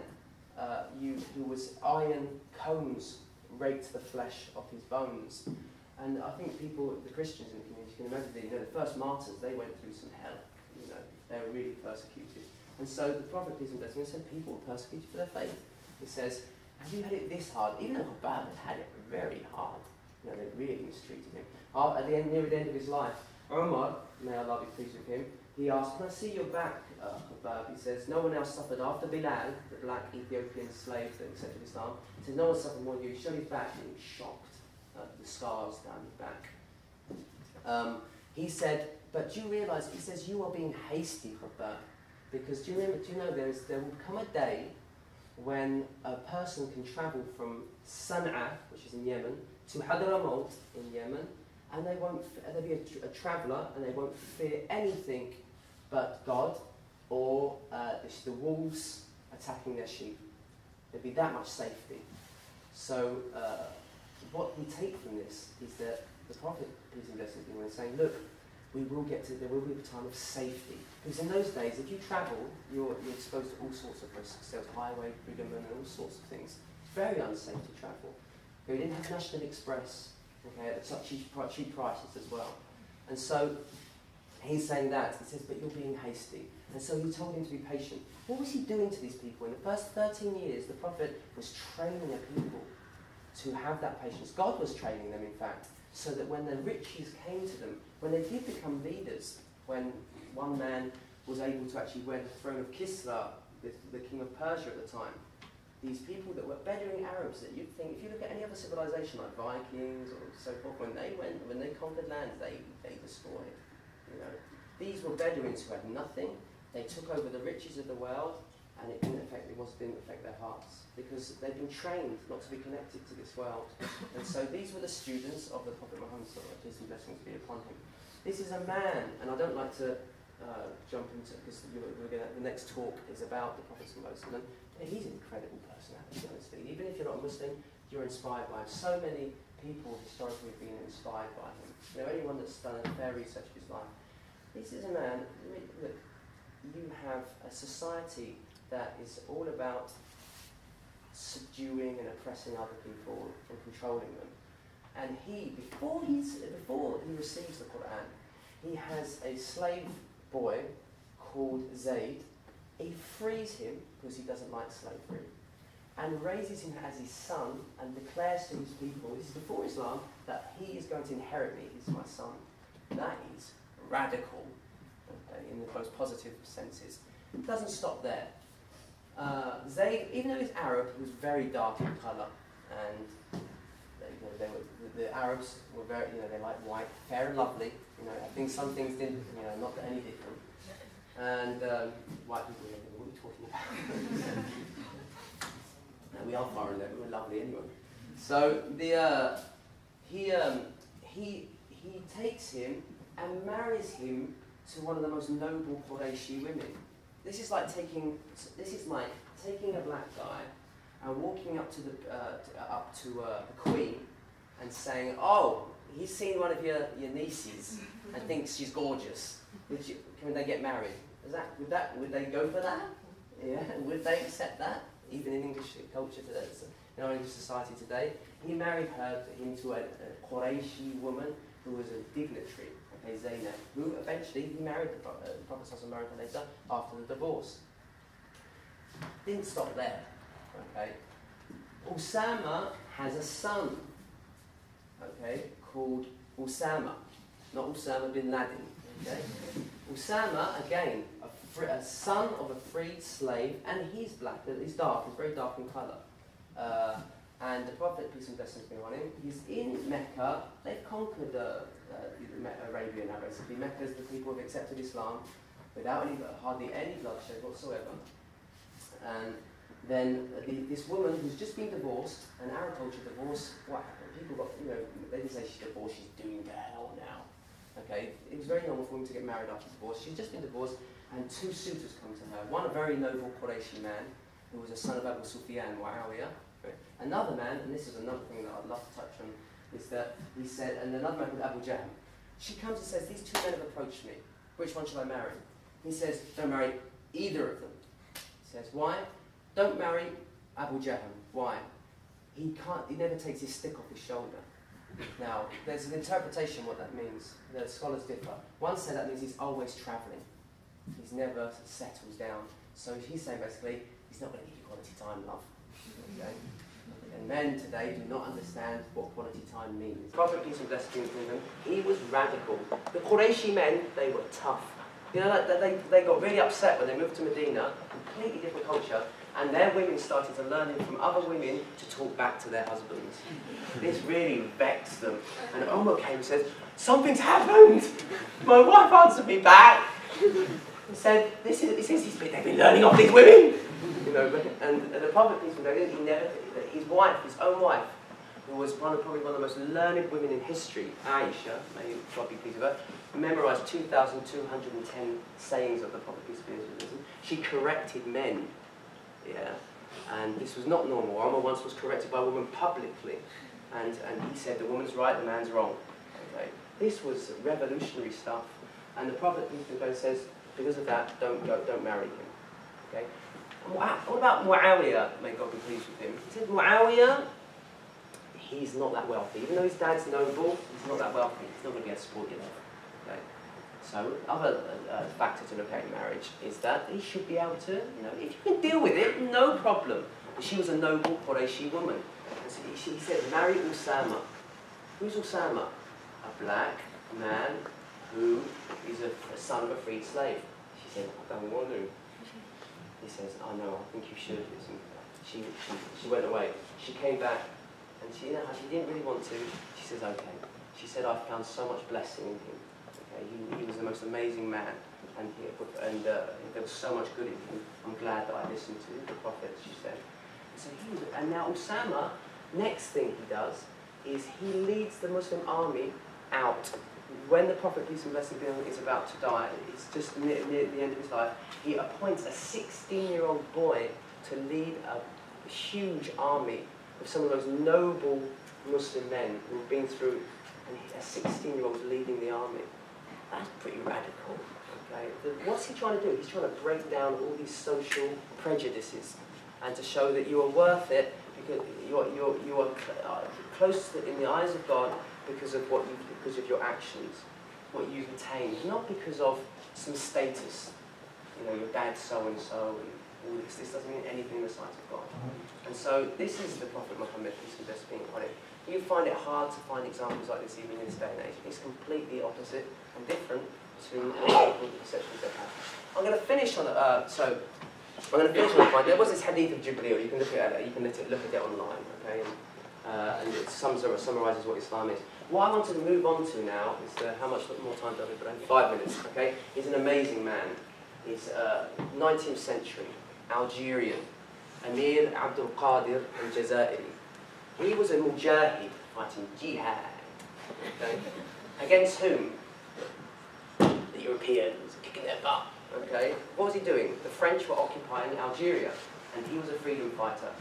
who was iron combs raked the flesh of his bones." And I think the Christians in the community can imagine, the first martyrs, they went through some hell. They were really persecuted. And so the Prophet, peace and blessings, said people were persecuted for their faith. He says, "Have you had it this hard?" Even though Khabbab had it very hard. They really mistreated him. Near the end of his life, Umar, may Allah be pleased with him, he asked, "Can I see your back, Khabbab?" He says, "No one else suffered after Bilal, the black Ethiopian slave that accepted Islam." He said, "No one suffered more than you." He showed his back and he was shocked at the scars down his back. He said, "But do you realise," he says, "you are being hasty, Khabbab, because do you know there will come a day when a person can travel from Sana'a, which is in Yemen, to Hadramaut in Yemen, and they'll be a traveller and they won't fear anything but God or the wolves attacking their sheep. There'll be that much safety." So what we take from this is that the Prophet, peace and blessings be upon him, is saying, look, there will be a time of safety. Because in those days, if you travel, you're exposed to all sorts of risks. There was highway, bitumen, and all sorts of things. It's very unsafe to travel. We didn't have National Express, at such cheap prices as well. And so he's saying that. He says, "But you're being hasty." And so he told him to be patient. What was he doing to these people? In the first 13 years, the Prophet was training the people to have that patience. God was training them, in fact, so that when the riches came to them, when they did become leaders, when one man was able to actually wear the throne of Kisra, the king of Persia at the time, these people that were Bedouin Arabs that you'd think, if you look at any other civilization like Vikings or so forth, when they conquered lands, they destroyed. These were Bedouins who had nothing. They took over the riches of the world, and it didn't affect their hearts because they'd been trained not to be connected to this world. And so these were the students of the Prophet Muhammad, peace and blessings be upon him. This is a man, and I don't like to jump into, because the next talk is about the Prophet ﷺ. He's an incredible personality, honestly. Even if you're not a Muslim, you're inspired by him. So many people historically have been inspired by him. Anyone that's done a fair research of his life. This is a man, look, you have a society that is all about subduing and oppressing other people and controlling them. And before he receives the Quran, he has a slave boy called Zayd. He frees him because he doesn't like slavery, and raises him as his son and declares to his people, this is before Islam, that he is going to inherit me, he's my son. That is radical, okay, in the most positive senses. It doesn't stop there. Zayd, even though he's Arab, he was very dark in colour, and they were, the Arabs were very, they liked white, fair and lovely. I think some things didn't, not any different. And white people, what are you talking about? No, we are foreign though, we're lovely anyway. So he takes him and marries him to one of the most noble Qurayshi women. This is like taking a black guy and walking up to the queen and saying, "Oh, he's seen one of your nieces and thinks she's gorgeous. Can they get married?" Would they go for that? Yeah, would they accept that? Even in English culture today, in our English society today, he married him to a Qurayshi woman who was a dignitary, okay, Zainab, who eventually he married the Prophet married her later after the divorce. Didn't stop there, okay. Usama has a son, okay, called Usama, not Usama bin Laden, okay. Usama, again, a son of a freed slave, and he's black, he's dark, he's very dark in colour. And the Prophet, peace and blessings be on him, he's in Mecca. They've conquered Arabia now, basically. Mecca is the people who have accepted Islam without hardly any bloodshed whatsoever. And then this woman who's just been divorced, an Arab culture divorce, what happened? People got, they didn't say she's divorced, she's doomed to hell now. Okay, it was very normal for women to get married after divorce. She's just been divorced, and two suitors come to her. One, a very noble Qurayshi man, who was a son of Abu Sufyan, Muawiyah. Another man, and this is another thing that I'd love to touch on, is that he said, and another man called Abu Jahm, she comes and says, "These two men have approached me. Which one should I marry?" He says, "Don't marry either of them." He says, "Why?" "Don't marry Abu Jahm." "Why?" He never takes his stick off his shoulder. Now, there's an interpretation what that means. The scholars differ. One said that means he's always travelling. He's never settles down. So he's saying basically, he's not going to give you quality time, love. Okay? And men today do not understand what quality time means. Prophet, peace and blessings be upon him, he was radical. The Qurayshi men, they were tough. They got really upset when they moved to Medina, completely different culture, and their women started to learn from other women to talk back to their husbands. This really vexed them. And Umar came and said, "Something's happened! My wife answered me back!" He said, they've been learning off these women! And the Prophet, peace be upon him, his own wife, who was probably one of the most learned women in history, Aisha, may God be pleased with her, memorized 2,210 sayings of the Prophet, peace be upon him. She corrected men, yeah, and this was not normal. Omar once was corrected by a woman publicly, and he said the woman's right, the man's wrong. Okay, this was revolutionary stuff, and the Prophet, peace be upon him, says, because of that, don't marry him. Okay. What about Muawiyah? May God be pleased with him. He said Muawiyah, he's not that wealthy. Even though his dad's noble, he's not that wealthy. He's not going to be able to support you there. Okay. So, other factor to look at in marriage is that he should be able to, if you can deal with it, no problem. But she was a noble Qurayshi woman. And so he said, marry Usama. Who's Usama? A black man who is a son of a freed slave. She said, I don't want to. He says, "I know, I think you should." She went away. She came back, and she didn't really want to. She says, "Okay." She said, "I found so much blessing in him. Okay, he was the most amazing man, and there was so much good in him. I'm glad that I listened to the Prophet." She said. And now Usama, next thing he does is he leads the Muslim army out. When the Prophet, peace and blessing be on him, is about to die, it's just near the end of his life, he appoints a 16-year-old boy to lead a huge army of some of those noble Muslim men who have been through, and a 16-year-old leading the army. That's pretty radical. Okay? What's he trying to do? He's trying to break down all these social prejudices and to show that you are worth it because you are close in the eyes of God because of your actions, what you've attained, not because of some status. Your dad's so and so, and all this. This doesn't mean anything in the sight of God. And so this is the Prophet Muhammad, peace and blessings be upon him. You find it hard to find examples like this even in this day and age. It's completely opposite and different to the perceptions they have. I'm going to finish on the point. There was this hadith of Jibreel. You can look at it. You can look at it online. Okay. and it summarises what Islam is. What I wanted to move on to now is how much more time do I have? But only 5 minutes. Okay, he's an amazing man. He's 19th century Algerian, Amir Abdul Qadir al-Jazairi. He was a mujahid fighting jihad. Okay, against whom? The Europeans, kicking their butt. Okay, what was he doing? The French were occupying Algeria, and he was a freedom fighter.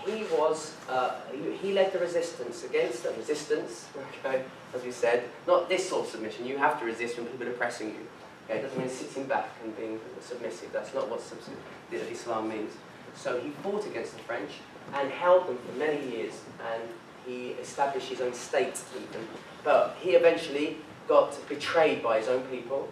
He led the resistance against the resistance. Okay, as we said, not this sort of submission. You have to resist when people are pressing you. Okay, it doesn't mean sitting back and being submissive. That's not what Islam means. So he fought against the French and held them for many years, and he established his own state even. But he eventually got betrayed by his own people,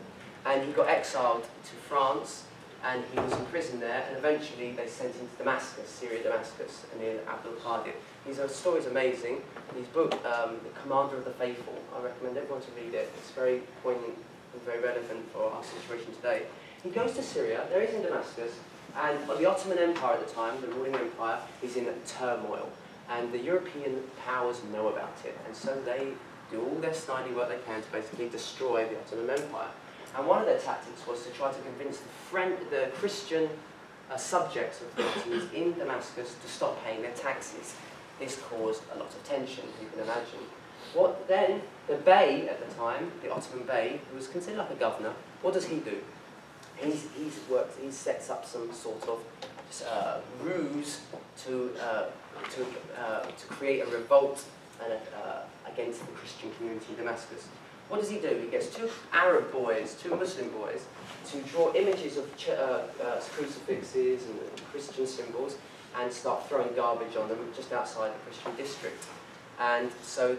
and he got exiled to France, and he was in prison there, and eventually they sent him to Damascus, Syria, Damascus, Amir Abdul Qadir. His story is amazing. His book, The Commander of the Faithful, I recommend everyone to read it. It's very poignant and very relevant for our situation today. He goes to Syria, there he's in Damascus, and the Ottoman Empire at the time, the ruling empire, is in turmoil. And the European powers know about it, and so they do all their snidey work they can to basically destroy the Ottoman Empire. And one of their tactics was to try to convince the Christian subjects of the Ottomans in Damascus to stop paying their taxes. This caused a lot of tension, you can imagine. Then, the Bey at the time, the Ottoman Bey, who was considered like a governor, what does he do? He sets up some sort of ruse to create a revolt against the Christian community in Damascus. What does he do? He gets two Arab boys, two Muslim boys, to draw images of crucifixes and Christian symbols and start throwing garbage on them just outside the Christian district. And so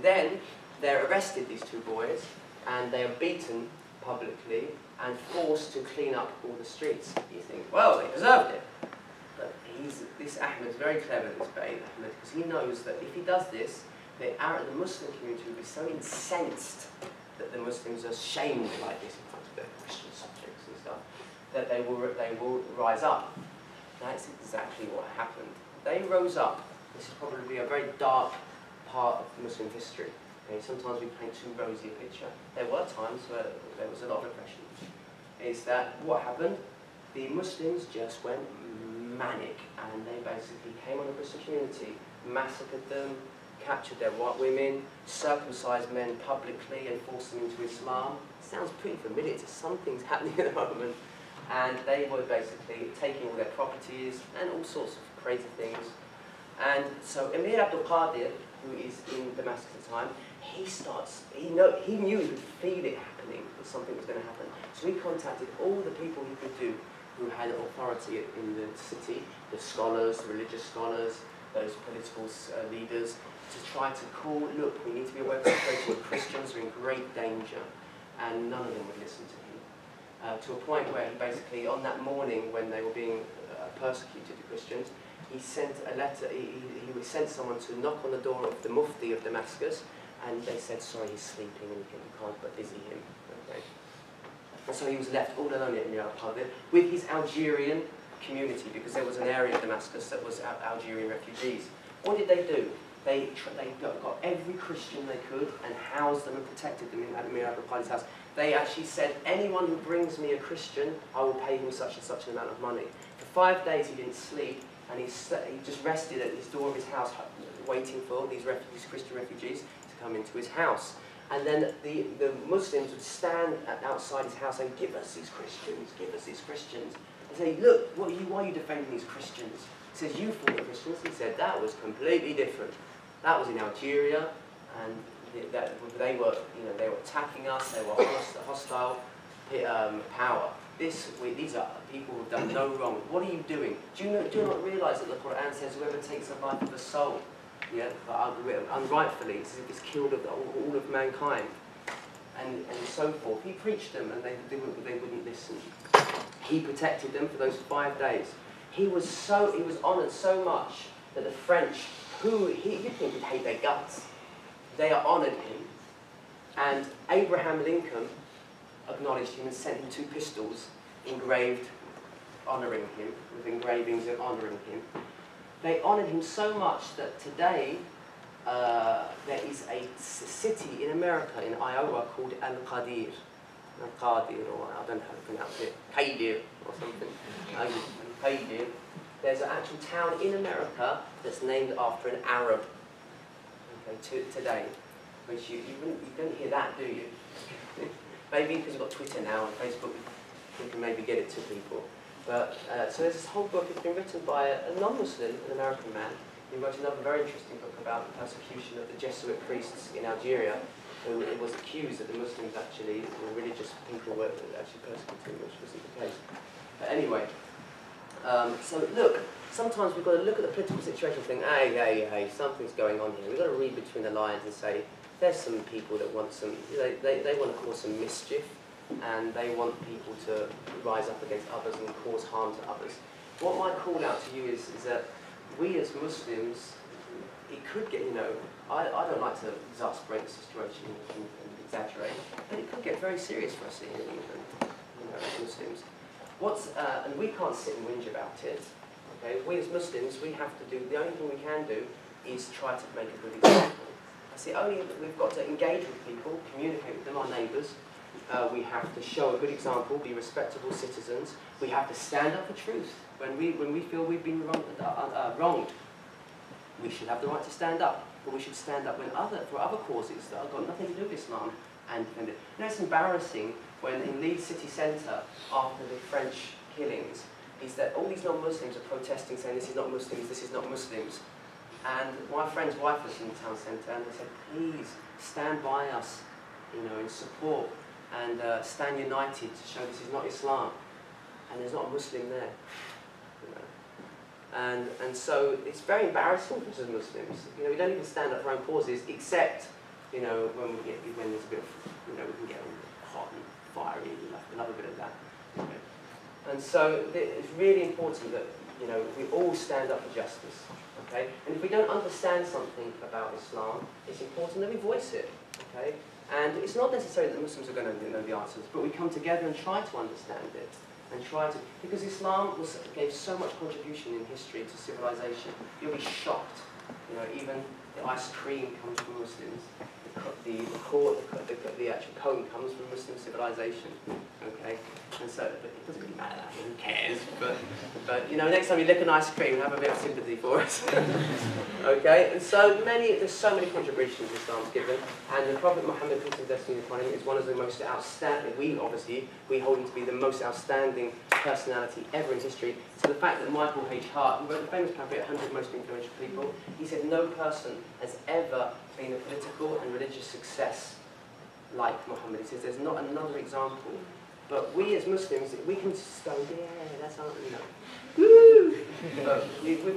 then they're arrested, these two boys, and they are beaten publicly and forced to clean up all the streets. You think, well, they deserved it. But this Ahmed is very clever, this Bey Ahmed, because he knows that if he does this, the Muslim community will be so incensed that the Muslims are shamed like this in front of their Christian subjects and stuff, that they will rise up. That's exactly what happened. They rose up. This is probably a very dark part of Muslim history. Okay, sometimes we paint too rosy a picture. There were times where there was a lot of repression. Is that what happened? The Muslims just went manic, and they basically came on the Christian community, massacred them, captured their white women, circumcised men publicly and forced them into Islam. It sounds pretty familiar to some things happening at the moment. And they were basically taking all their properties and all sorts of crazy things. And so Amir Abdul Qadir, who is in Damascus at the time, he knew he could feel it happening, that something was going to happen. So he contacted all the people he could do who had authority in the city, the scholars, the religious scholars, those political leaders, to try to call, look, we need to be aware of the situation where Christians are in great danger, and none of them would listen to him. To a point where he basically, on that morning when they were being persecuted, the Christians, he sent a letter, he sent someone to knock on the door of the Mufti of Damascus, and they said, sorry, he's sleeping and you can't but busy him. Okay. And so he was left all alone in Al-Qadir with his Algerian community, because there was an area of Damascus that was Algerian refugees. What did they do? They got every Christian they could and housed them and protected them in Amir Abdul Qadir's house. They actually said, anyone who brings me a Christian, I will pay him such and such an amount of money. For 5 days he didn't sleep, and he just rested at his door of his house, waiting for these Christian refugees to come into his house. And then the Muslims would stand outside his house and give us these Christians, give us these Christians. And say, look, why are you defending these Christians? He says, you fought the Christians. He said, that was completely different. That was in Algeria, and they were attacking us. They were hostile power. These are people who've done no wrong. What are you doing? Do you not realise that the Quran says whoever takes the life of a soul, unrightfully, it's killed all of mankind, and so forth. He preached them, and they wouldn't listen. He protected them for those 5 days. He was honoured so much that the French, who you'd think would hate their guts, they honoured him. And Abraham Lincoln acknowledged him and sent him 2 pistols engraved, honouring him, with engravings of honouring him. they honoured him so much that today there is a city in America, in Iowa, called Al-Qadir. Al-Qadir, or I don't know how to pronounce it, Qadir or something. Qadir. There's an actual town in America that's named after an Arab. Okay, today, which you don't hear that, do you? Maybe because you've got Twitter now and Facebook, you can maybe get it to people. But so there's this whole book. It's been written by a non-Muslim, an American man. He wrote another very interesting book about the persecution of the Jesuit priests in Algeria, who it was accused that the Muslims actually, or religious people, were actually persecuting, which wasn't the case. But anyway, so look, sometimes we've got to look at the political situation and think, hey, something's going on here. We've got to read between the lines and say, there's some people that want some, they want to cause some mischief, and they want people to rise up against others and cause harm to others. What my call out to you is that we as Muslims, it could get, I don't like to exasperate the situation and exaggerate, but it could get very serious for us here in England, as Muslims. And we can't sit and whinge about it. Okay, we as Muslims, we have to do, the only thing we can do is try to make a good example. That's the only, we've got to engage with people, communicate with them, our neighbours. We have to show a good example, be respectable citizens. We have to stand up for truth. When we feel we've been wronged, we should have the right to stand up. But we should stand up for other causes that have got nothing to do with Islam and defend it. It's embarrassing when in Leeds city centre, after the French killings, is that all these non-Muslims are protesting, saying this is not Muslims, this is not Muslims. And my friend's wife was in the town centre, and they said, please stand by us, in support, and stand united to show this is not Islam, and there's not a Muslim there. And so it's very embarrassing for us as Muslims. We don't even stand up for our own causes, except when there's a bit of, we can get hot and fiery, and love a bit of that. And so it's really important that we all stand up for justice. Okay? And if we don't understand something about Islam, it's important that we voice it. Okay? And it's not necessarily that Muslims are going to know the answers, but we come together and try to understand it. And try to, because Islam gave so much contribution in history to civilization. You'll be shocked. Even the ice cream comes from Muslims. The actual cone comes from Muslim civilization. Okay, and so but it doesn't really matter. Who cares? But next time you lick an ice cream, have a bit of sympathy for us. Okay, and so there's so many contributions Islam's given, and the Prophet Muhammad, peace and blessings upon him, is one of the most outstanding. We hold him to be the most outstanding personality ever in history. To the fact that Michael H. Hart, who wrote the famous pamphlet 100 Most Influential People, he said no person has ever been a political and religious success like Muhammad. He says there's not another example. But we as Muslims, we can just go, yeah, that's our, woo!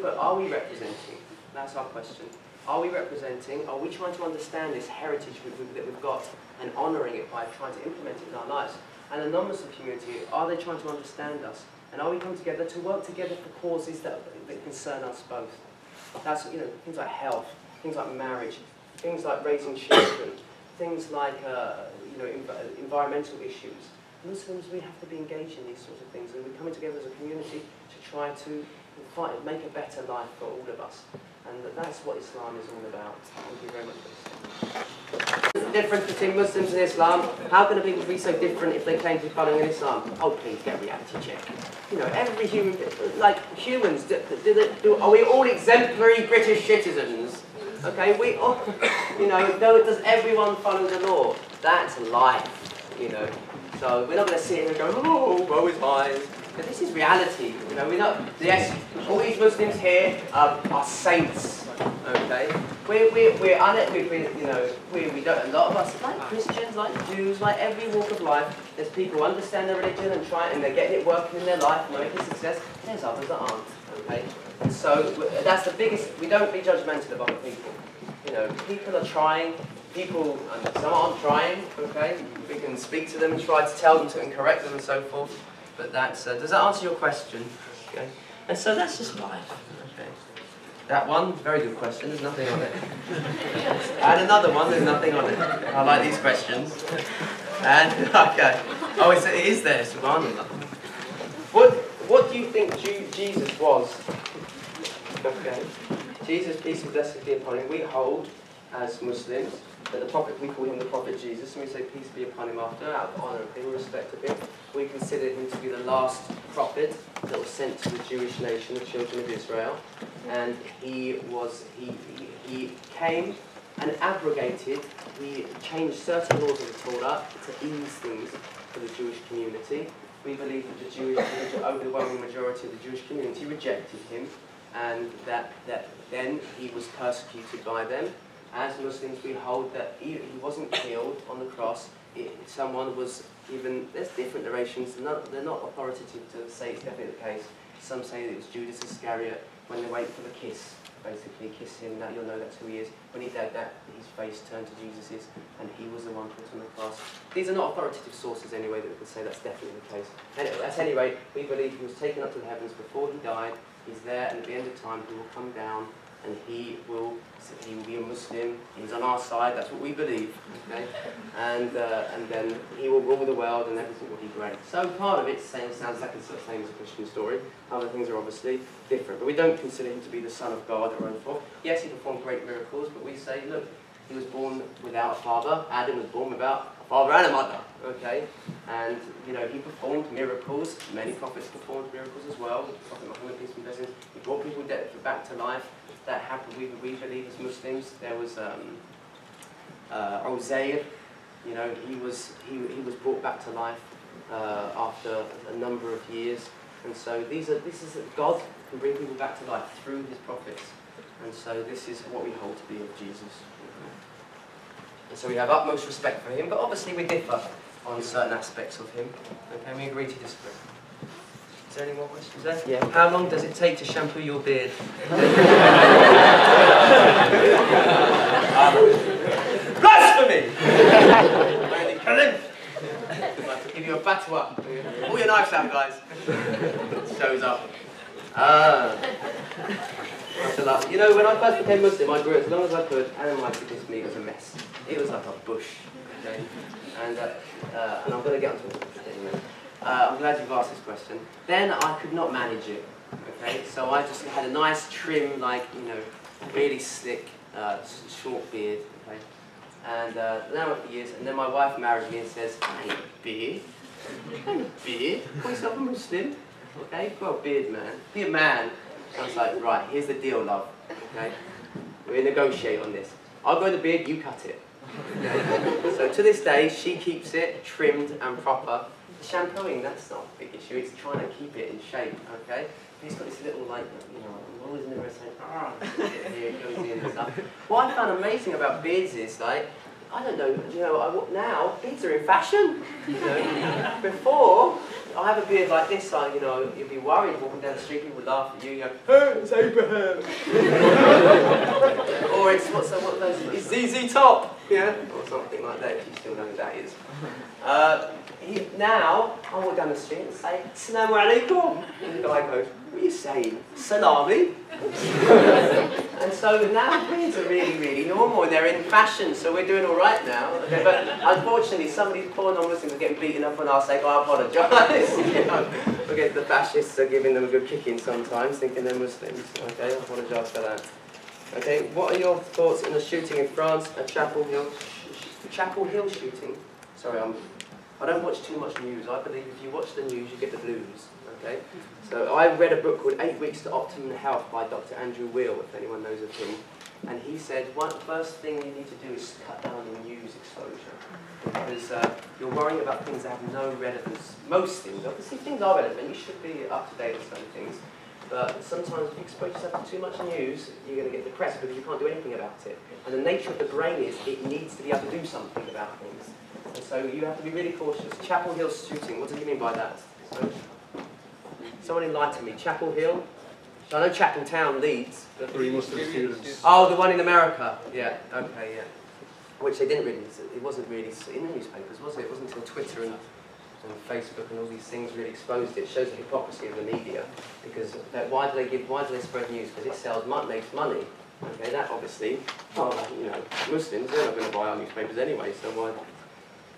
But are we representing? That's our question. Are we representing? Are we trying to understand this heritage that we've got and honouring it by trying to implement it in our lives? And the non-Muslim community, are they trying to understand us? And are we coming together to work together for causes that concern us both? That's, things like health, things like marriage, things like raising children, things like, environmental issues. Muslims, we have to be engaged in these sorts of things, and we're coming together as a community to try to make a better life for all of us. And that's what Islam is all about. Thank you very much for listening. The difference between Muslims and Islam, how can people be so different if they claim to be following Islam? Oh, please, get a reality check. Every human, like humans, are we all exemplary British citizens? Okay, we all, does everyone follow the law? That's life, So we're not going to sit here and go, oh, woe is mine. But this is reality, we're not, yes, all these Muslims here are saints, okay? We don't, a lot of us, like Christians, like Jews, like every walk of life, there's people who understand their religion and they're getting it working in their life and making success, there's others that aren't, okay? And so that's the biggest, we don't be judgmental of other people. People are trying, some aren't trying, okay? We can speak to them and try to tell them to and correct them and so forth. But that's, does that answer your question? Okay. And so that's just life. Okay. That one, very good question, there's nothing on it. And another one, there's nothing on it. I like these questions. And, okay. Oh, it is there, subhanAllah. What do you think Jesus was? Okay. Jesus, peace and blessings be upon him. We hold, as Muslims, that the Prophet, we call him the Prophet Jesus, and we say peace be upon him after, out of honour of him, respect of him. We consider him to be the last prophet that was sent to the Jewish nation, the children of Israel. And he came and abrogated, he changed certain laws of the Torah to ease things for the Jewish community. We believe that the overwhelming majority of the Jewish community rejected him, and that then he was persecuted by them. As Muslims, we hold that he wasn't killed on the cross. Someone was given, there's different narrations, they're not authoritative to say it's definitely the case. Some say that it was Judas Iscariot when they wait for the kiss, basically kiss him, that you'll know that's who he is. When he did that, his face turned to Jesus's, and he was the one put on the cross. These are not authoritative sources anyway that we can say that's definitely the case. Anyway, at any rate, we believe he was taken up to the heavens before he died. He's there, and at the end of time he will come down, and he will be a Muslim. He's on our side, that's what we believe, okay? And then he will rule the world and everything will be great. So part of it sounds like it's the same as a Christian story. Other things are obviously different. But we don't consider him to be the Son of God or so forth. Yes, he performed great miracles, but we say, look, he was born without a father. Adam was born without a father and a mother, okay? And, you know, he performed miracles. Many prophets performed miracles as well. Prophet Muhammad, peace and blessings. He brought people dead back to life. That happened, we believe as Muslims. There was Uzair, you know, he was brought back to life after a number of years, and so this is God can bring people back to life through his prophets, and so this is what we hold to be of Jesus. And so we have utmost respect for him, but obviously we differ on certain aspects of him. Okay, we agree to disagree. Is there any more questions there? Yeah. How long does it take to shampoo your beard? Blasphemy! Kill him! I have to give you a fatwa. Pull your knives out, guys. Shows up. You know, when I first became Muslim, I grew as long as I could, and my goodness me, it was a mess. It was like a bush. Okay? And I'm going to get onto it anyway. I'm glad you've asked this question. Then I could not manage it, okay? So I just had a nice trim, like, you know, really slick, short beard, okay? And now for years, and then my wife married me and says, I ain't a beard. I ain't a beard. Call yourself a Muslim, okay? You've got a beard, man. Be a man. And I was like, right, here's the deal, love, okay? We'll negotiate on this. I'll grow the beard, you cut it. Okay? So to this day, she keeps it trimmed and proper. Shampooing, that's not a big issue, it's trying to keep it in shape, okay? He's got this little, like, you know, I'm always in the mirror saying, here it goes in and stuff. What I found amazing about beards is, like, I don't know, you know, now, beards are in fashion, you know? Before, I have a beard like this, you know, you'd be worried walking down the street, people would laugh at you, you go, hey, it's Abraham! Or it's, what are those, it's ZZ Top, yeah? Or something like that, if you still know who that is. Now, I walk down the street and say, Assalamu alaikum. And the guy goes, what are you saying? Salami? And so now beards are really, really normal and they're in fashion, so we're doing all right now. Okay, but unfortunately, some of these poor non-Muslims are getting beaten up on our sake. I apologise. You know, okay, the fascists are giving them a good kicking sometimes, thinking they're Muslims. Okay, I apologise for that. Okay, what are your thoughts on the shooting in France at Chapel Hill shooting? Sorry, I don't watch too much news. I believe if you watch the news, you get the blues, okay? So I read a book called 8 Weeks to Optimum Health by Dr. Andrew Weil, if anyone knows of him. And he said, the first thing you need to do is cut down your news exposure. Because you're worrying about things that have no relevance. Most things, obviously things are relevant. You should be up to date on certain things. But sometimes if you expose yourself to too much news, you're going to get depressed because you can't do anything about it. And the nature of the brain is it needs to be able to do something about things. And so you have to be really cautious. Chapel Hill shooting, what do you mean by that? So, someone enlighten me. Chapel Hill? I know Chapel Town, Leeds. The 3 Muslim students. Oh, the one in America. Yeah, okay, yeah. Which they didn't really, it wasn't really in the newspapers, was it? It wasn't until Twitter and Facebook and all these things really exposed it. It shows the hypocrisy of the media. Because why do they spread news? Because it sells, makes money. Okay, that obviously, you know, Muslims, they're not going to buy our newspapers anyway, so why?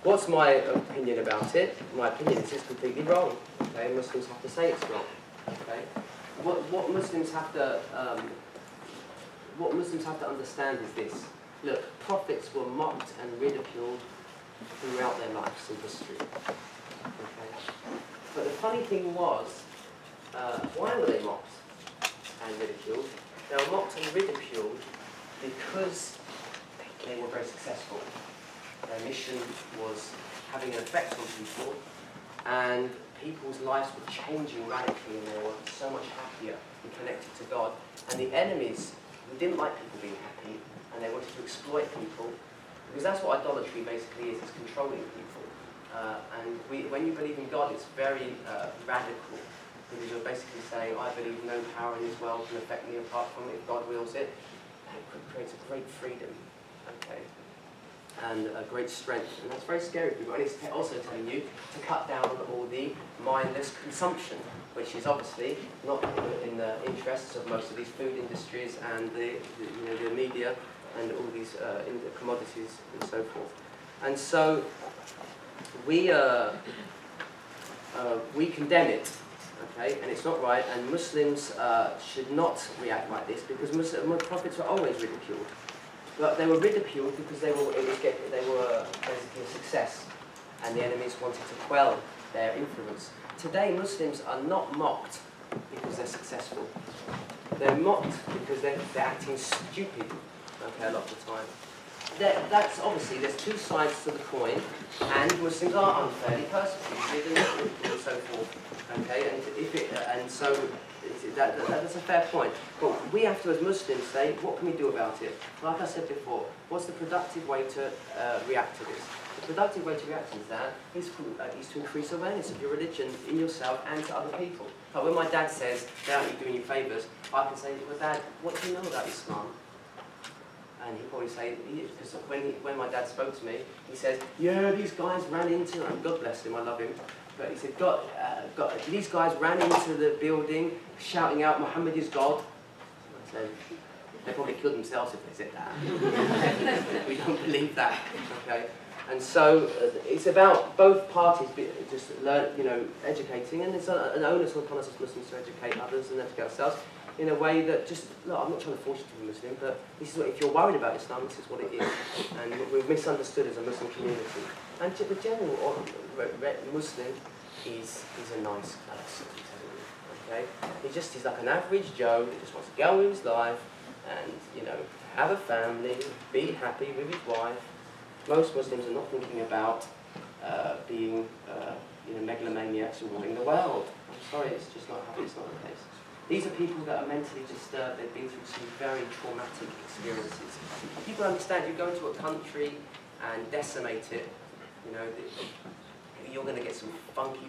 What's my opinion about it? My opinion is it's completely wrong. Okay, Muslims have to say it's wrong. Okay, what Muslims have to understand is this. Look, prophets were mocked and ridiculed throughout their lives in history. Okay? But the funny thing was, why were they mocked and ridiculed? They were mocked and ridiculed because they were very successful. Their mission was having an effect on people, and people's lives were changing radically, and they were so much happier and connected to God. And the enemies, who didn't like people being happy, and they wanted to exploit people, because that's what idolatry basically is, it's controlling people. And when you believe in God, it's very radical, because you're basically saying, I believe no power in this world can affect me apart from if God wills it. And it creates a great freedom, okay, and a great strength. And that's very scary for people. And it's also telling you to cut down on all the mindless consumption, which is obviously not in the interests of most of these food industries and the media and all these commodities and so forth. And so we condemn it, okay, and it's not right, and Muslims should not react like this, because prophets are always ridiculed. But they were ridiculed because they were basically a success, and the enemies wanted to quell their influence. Today, Muslims are not mocked because they're successful. They're mocked because they're acting stupid, okay, a lot of the time. That's obviously, there's two sides to the coin, and Muslims are unfairly persecuted and so forth, okay, and so that's a fair point. But we have to, as Muslims, say, what can we do about it? Like I said before, what's the productive way to react to this? The productive way to react to that is to increase awareness of your religion in yourself and to other people. Like when my dad says, "They aren't doing you favours," I can say, "Well, Dad, what do you know about Islam?" And he'll probably say, because when my dad spoke to me, he said, "Yeah, these guys ran into," and God bless him, I love him, but he said, "These guys ran into the building shouting out, 'Muhammad is God.'" I said, "They probably killed themselves if they said that." We don't believe that, okay? And so it's about both parties just educating, and it's an onus upon us as Muslims to educate others and educate ourselves in a way that just, look, I'm not trying to force you to be Muslim, but this is what, if you're worried about Islam, this is what it is. And we're misunderstood as a Muslim community. And the general Muslim is a nice person, okay? He's like an average Joe that just wants to get on with his life and, have a family, be happy with his wife. Most Muslims are not thinking about being, megalomaniacs or ruling the world. I'm sorry, it's just not happening, it's not the case. These are people that are mentally disturbed, they've been through some very traumatic experiences. People understand, you go into a country and decimate it, you're going to get some funky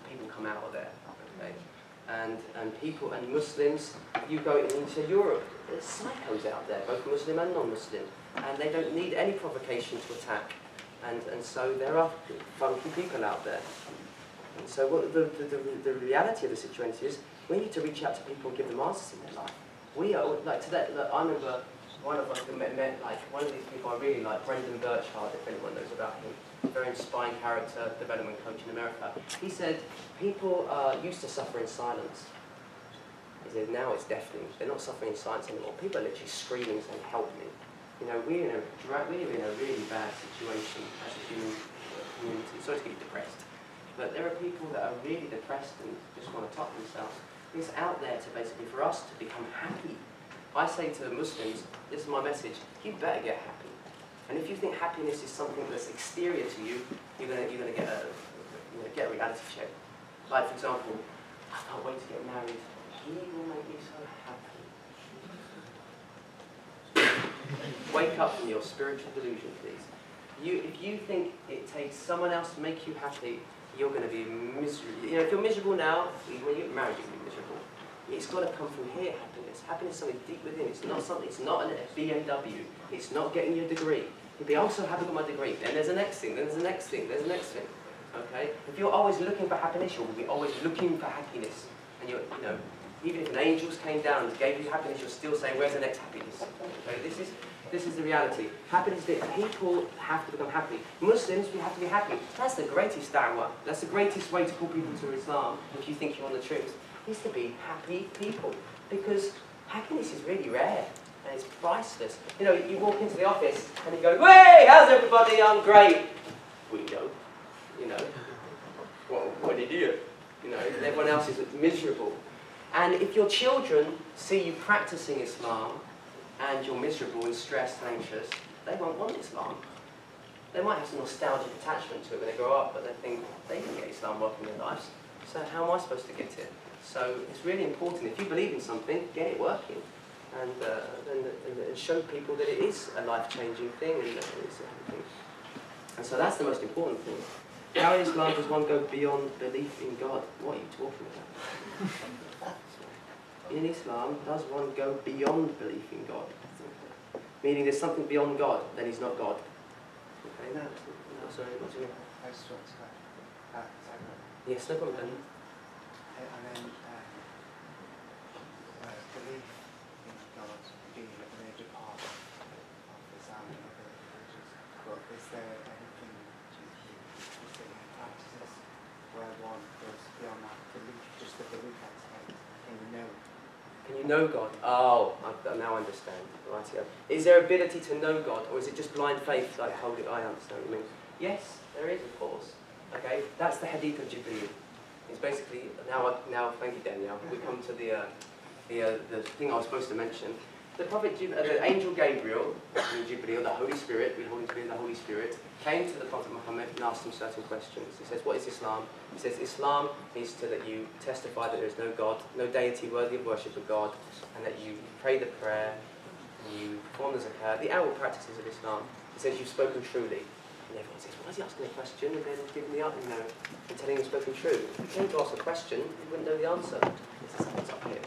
people come out of there, okay? And Muslims, you go into Europe, there's psychos out there, both Muslim and non-Muslim, and they don't need any provocation to attack. And so there are funky people out there. And so the reality of the situation is, we need to reach out to people and give them answers in their life. We are, like today, I remember one of us met one of these people I really like, Brendan Burchard, if anyone knows about him, a very inspiring character, development coach in America. He said, people used to suffer in silence. He said, now it's deafening. They're not suffering in silence anymore. People are literally screaming saying, "Help me." We're in a really bad situation as a human community. Sorry to get you depressed. But there are people that are really depressed and just want to top themselves. It's out there to basically for us to become happy. I say to the Muslims, this is my message, you better get happy. And if you think happiness is something that's exterior to you, you're gonna get a reality check. Like for example, I can't wait to get married. He will make me so happy. Wake up from your spiritual delusion, please. If you think it takes someone else to make you happy, you're going to be miserable. If you're miserable now, when you get married, you'll be miserable. It's got to come from here, happiness. Happiness is something deep within. It's not a BMW. It's not getting your degree. You'll be, "I'm so happy with my degree." Then there's the next thing, then there's the next thing, there's the next thing. Okay? If you're always looking for happiness, you'll be always looking for happiness. And even if an angels came down and gave you happiness, you're still saying, "Where's the next happiness?" Okay? This is the reality. Happiness, people have to become happy. Muslims, we have to be happy. That's the greatest da'wah. That's the greatest way to call people to Islam, if you think you're on the truth. is to be happy people, because happiness is really rare and it's priceless. You know, you walk into the office and you go, "Hey, how's everybody? I'm great." We go, you know, what did you do? You know, everyone else is miserable. And if your children see you practicing Islam and you're miserable and stressed and anxious, they won't want Islam. They might have some nostalgic attachment to it when they grow up, but they think they didn't get Islam working in their lives, so how am I supposed to get it? So it's really important. If you believe in something, get it working, and show people that it is a life-changing thing, and so that's the most important thing. How in Islam does one go beyond belief in God? What are you talking about? In Islam, does one go beyond belief in God? Meaning there's something beyond God, then he's not God. Okay, no, sorry, what do you mean? I just want to yes, no problem. And then belief in God being a major part of Islam and other religions. But is there anything in practices where one goes beyond that belief, just the belief aspect? Can you know? Can you know God? Oh, I now understand. Right, yeah. Is there ability to know God, or is it just blind faith? Like, hold it, I understand what you mean. Yes, there is, of course. Okay, that's the Hadith of Jibreel. It's basically, now thank you, Danielle. We come to the thing I was supposed to mention. The angel Gabriel, Jibreel, the Holy Spirit, we hold him to be the Holy Spirit, came to the Prophet Muhammad and asked him certain questions. He says, what is Islam? He says, Islam means that you testify that there is no God, no deity worthy of worship but God, and that you pray the prayer, and you perform the zakat, the outward practices of Islam. He says, you've spoken truly. And everyone says, why is he asking a question and then giving the answer, and telling him he's spoken true? If he came to ask a question, he wouldn't know the answer. He says, what's up here?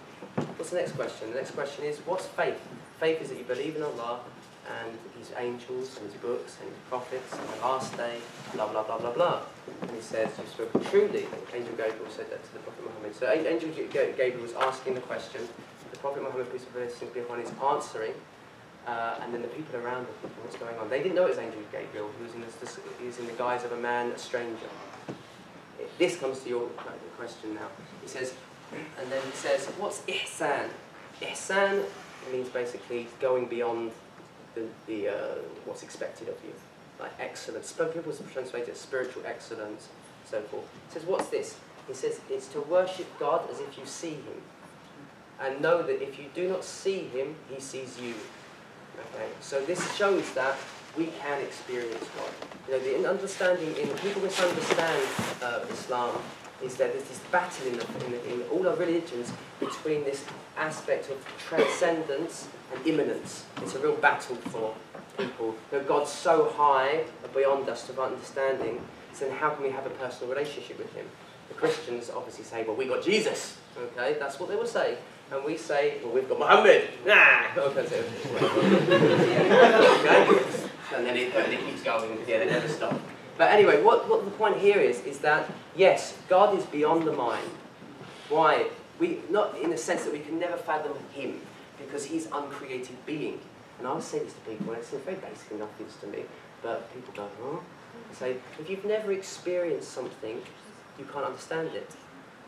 What's the next question? The next question is, what's faith? Faith is that you believe in Allah and His angels and His books and His prophets and the last day, blah, blah, blah, blah, blah. And he says, you've spoken truly. Angel Gabriel said that to the Prophet Muhammad. So Angel Gabriel was asking the question, the Prophet Muhammad, peace and blessings be upon him, is answering, and then the people around him, what's going on? They didn't know it was Angel Gabriel. He was in the guise of a man, a stranger. This comes to your question now. He says, and then he says, what's ihsan? Ihsan means basically going beyond the what's expected of you, like excellence. People translate it as spiritual excellence, so forth. He says, what's this? He says, it's to worship God as if you see Him, and know that if you do not see Him, He sees you. Okay, so this shows that we can experience God. You know, the understanding in people misunderstand Islam is that there's this battle in all our religions between this aspect of transcendence and immanence. It's a real battle for people. You know, God's so high beyond us of understanding, so then how can we have a personal relationship with Him? The Christians obviously say, well, we got Jesus. Okay, that's what they will say. And we say, well, we've got Muhammad. Nah! Okay, so, okay? And then it keeps going, yeah, they never stop. But anyway, what the point here is that, yes, God is beyond the mind. Why? Not in the sense that we can never fathom Him, because He's uncreated being. And I always say this to people, and it's very basic enough this to me, but people go, huh? I say, if you've never experienced something, you can't understand it.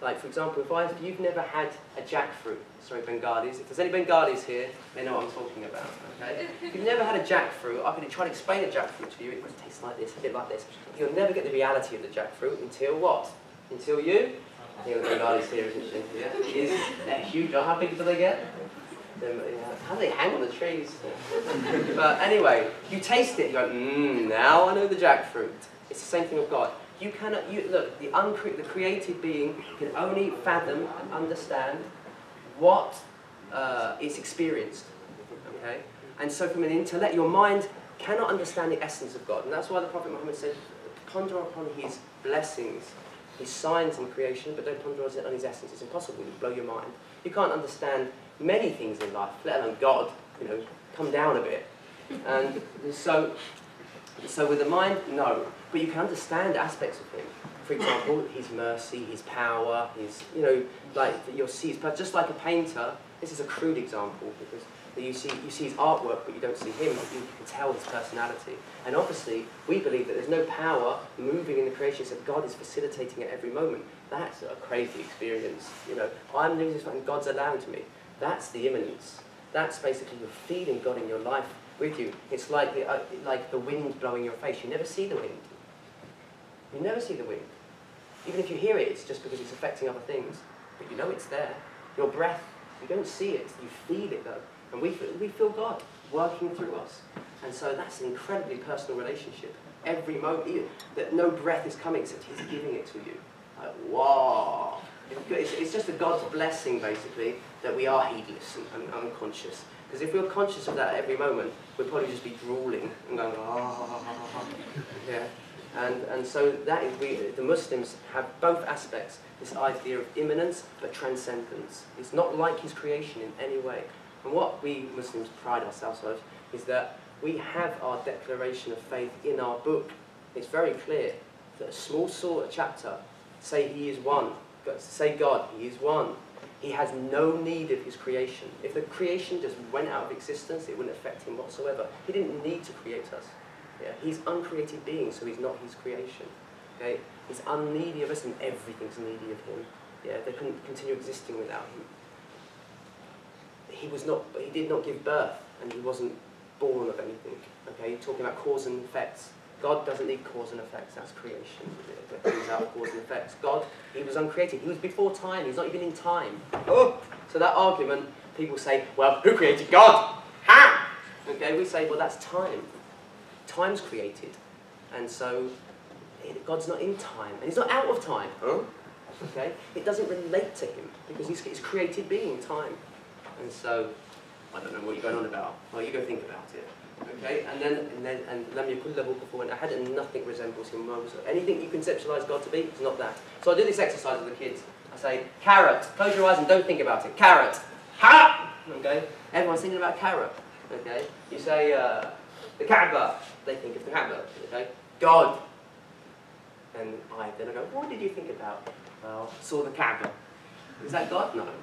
Like, for example, if you've never had a jackfruit, sorry, Bengalis, if there's any Bengalis here, they know what I'm talking about, okay? If you've never had a jackfruit, I can try to explain a jackfruit to you. It tastes like this, a bit like this. You'll never get the reality of the jackfruit until what? Until you? I think the Bengalis here, isn't she? Yeah, she is. They're huge. How big do they get? How do they hang on the trees? But anyway, you taste it, you go, now I know the jackfruit. It's the same thing with God. You cannot, look, the created being can only fathom and understand what is experienced, okay? And so from an intellect, your mind cannot understand the essence of God. And that's why the Prophet Muhammad said, ponder upon His blessings, His signs in creation, but don't ponder on His essence. It's impossible, you blow your mind. You can't understand many things in life, let alone God, you know, come down a bit. And so with the mind, no. But you can understand aspects of Him. For example, His mercy, His power, His, you know, like you'll see, but just like a painter This is a crude example because you see his artwork, but you don't see him. You can tell his personality. And obviously, we believe that there's no power moving in the creation, so God is facilitating at every moment. That's a crazy experience. You know, I'm doing this and God's allowed me. That's the immanence. That's basically you're feeling God in your life with you. It's like the wind blowing in your face. You never see the wind. You never see the wind. Even if you hear it, it's just because it's affecting other things. But you know it's there. Your breath, you don't see it. You feel it though. And we feel God working through us. And so that's an incredibly personal relationship. Every moment, that no breath is coming except He's giving it to you. Like, wow. It's just a God's blessing, basically, that we are heedless and unconscious. Because if we're conscious of that at every moment, we'd probably just be drooling and going, yeah. And so that is, the Muslims have both aspects, this idea of immanence but transcendence. It's not like His creation in any way. And what we Muslims pride ourselves on is that we have our declaration of faith in our book. It's very clear that a small surah chapter say He is one. Say God, He is one. He has no need of His creation. If the creation just went out of existence, it wouldn't affect Him whatsoever. He didn't need to create us. Yeah? He's uncreated being, so He's not His creation. Okay? He's unneedy of us, and everything's needy of Him. Yeah? They couldn't continue existing without Him. He did not give birth, and He wasn't born of anything. Okay? Talking about cause and effects. God doesn't need cause and effects, that's creation. That brings out cause and effects. God, He was uncreated. He was before time. He's not even in time. Oh! So that argument, people say, well, who created God? How? Okay, we say, well, that's time. Time's created. And so, God's not in time. And He's not out of time. Huh? Okay? It doesn't relate to Him, because He's created being time. And so, I don't know what you're going on about. Well, you go think about it. Okay, and lam yakul lahu kufuwan ahad, and nothing resembles Him. Anything you conceptualize God to be, it's not that. So I do this exercise with the kids. I say, carrot. Close your eyes and don't think about it. Carrot. Ha! Okay. Everyone's thinking about carrot. Okay. You say the Kaaba. They think of the Kaaba. Okay. God. And then I go, what did you think about? Well, saw the Kaaba. Is that God? No. Okay.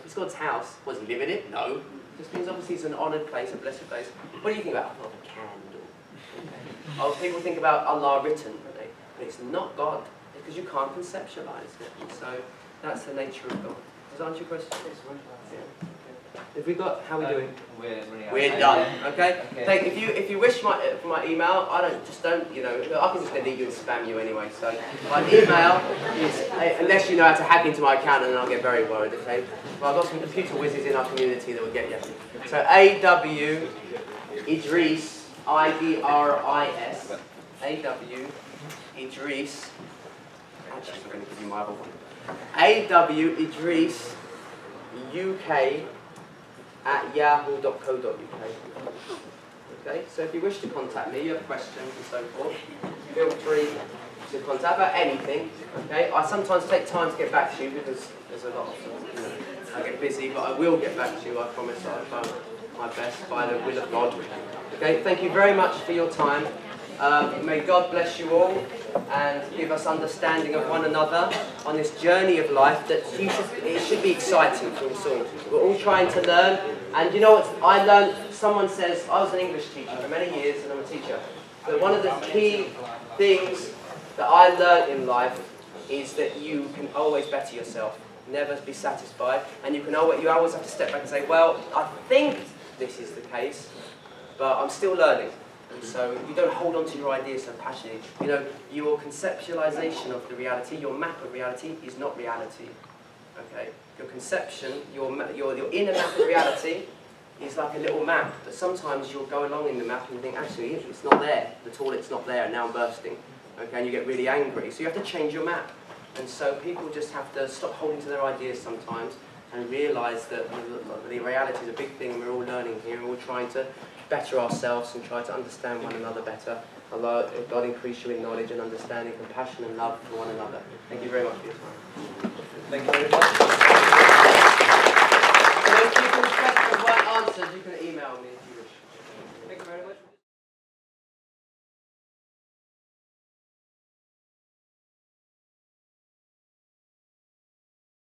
It's God's house. Was He live in it? No. Just means obviously it's an honoured place, a blessed place. What do you think about? Oh, a candle. Okay. Oh, people think about Allah written, but it's not God, because you can't conceptualise it. And so that's the nature of God. Does that answer your question? Yeah. Have we got? How are we doing? We're done. Okay. If you wish for my email, I can just delete you and spam you anyway. So my email is, unless you know how to hack into my account, and then I'll get very worried. Okay. Well, I've got some computer whizzes in our community that will get you. So A.W. Idris, I-D-R-I-S, A.W. Idris. Actually, I'm going to give you my other one. A.W. Idris, UK. at yahoo.co.uk. Okay, so if you wish to contact me, you have questions and so forth, feel free to contact about anything. Okay, I sometimes take time to get back to you because there's a lot of, I get busy, but I will get back to you, I promise. I've done my best by the will of God. Okay, thank you very much for your time. May God bless you all and give us understanding of one another on this journey of life that it should be exciting for us all. We're all trying to learn, and you know what I learned? Someone says, I was an English teacher for many years and I'm a teacher, but one of the key things that I learned in life is that you can always better yourself, never be satisfied, and you always have to step back and say, well, I think this is the case, but I'm still learning. And so you don't hold on to your ideas so passionately. You know, your conceptualization of the reality, your map of reality, is not reality. Okay? Your conception, your inner map of reality is like a little map, but sometimes you'll go along in the map and you think, actually, it's not there. The toilet's not there, and now I'm bursting. Okay? And you get really angry. So you have to change your map. And so people just have to stop holding to their ideas sometimes and realize that the reality is a big thing, and we're all learning here, and we're all trying to better ourselves and try to understand one another better. Allah, God increase you in knowledge and understanding, compassion and love for one another. Thank you very much for your time. Thank you very much. So if you can questions weren't answered, you can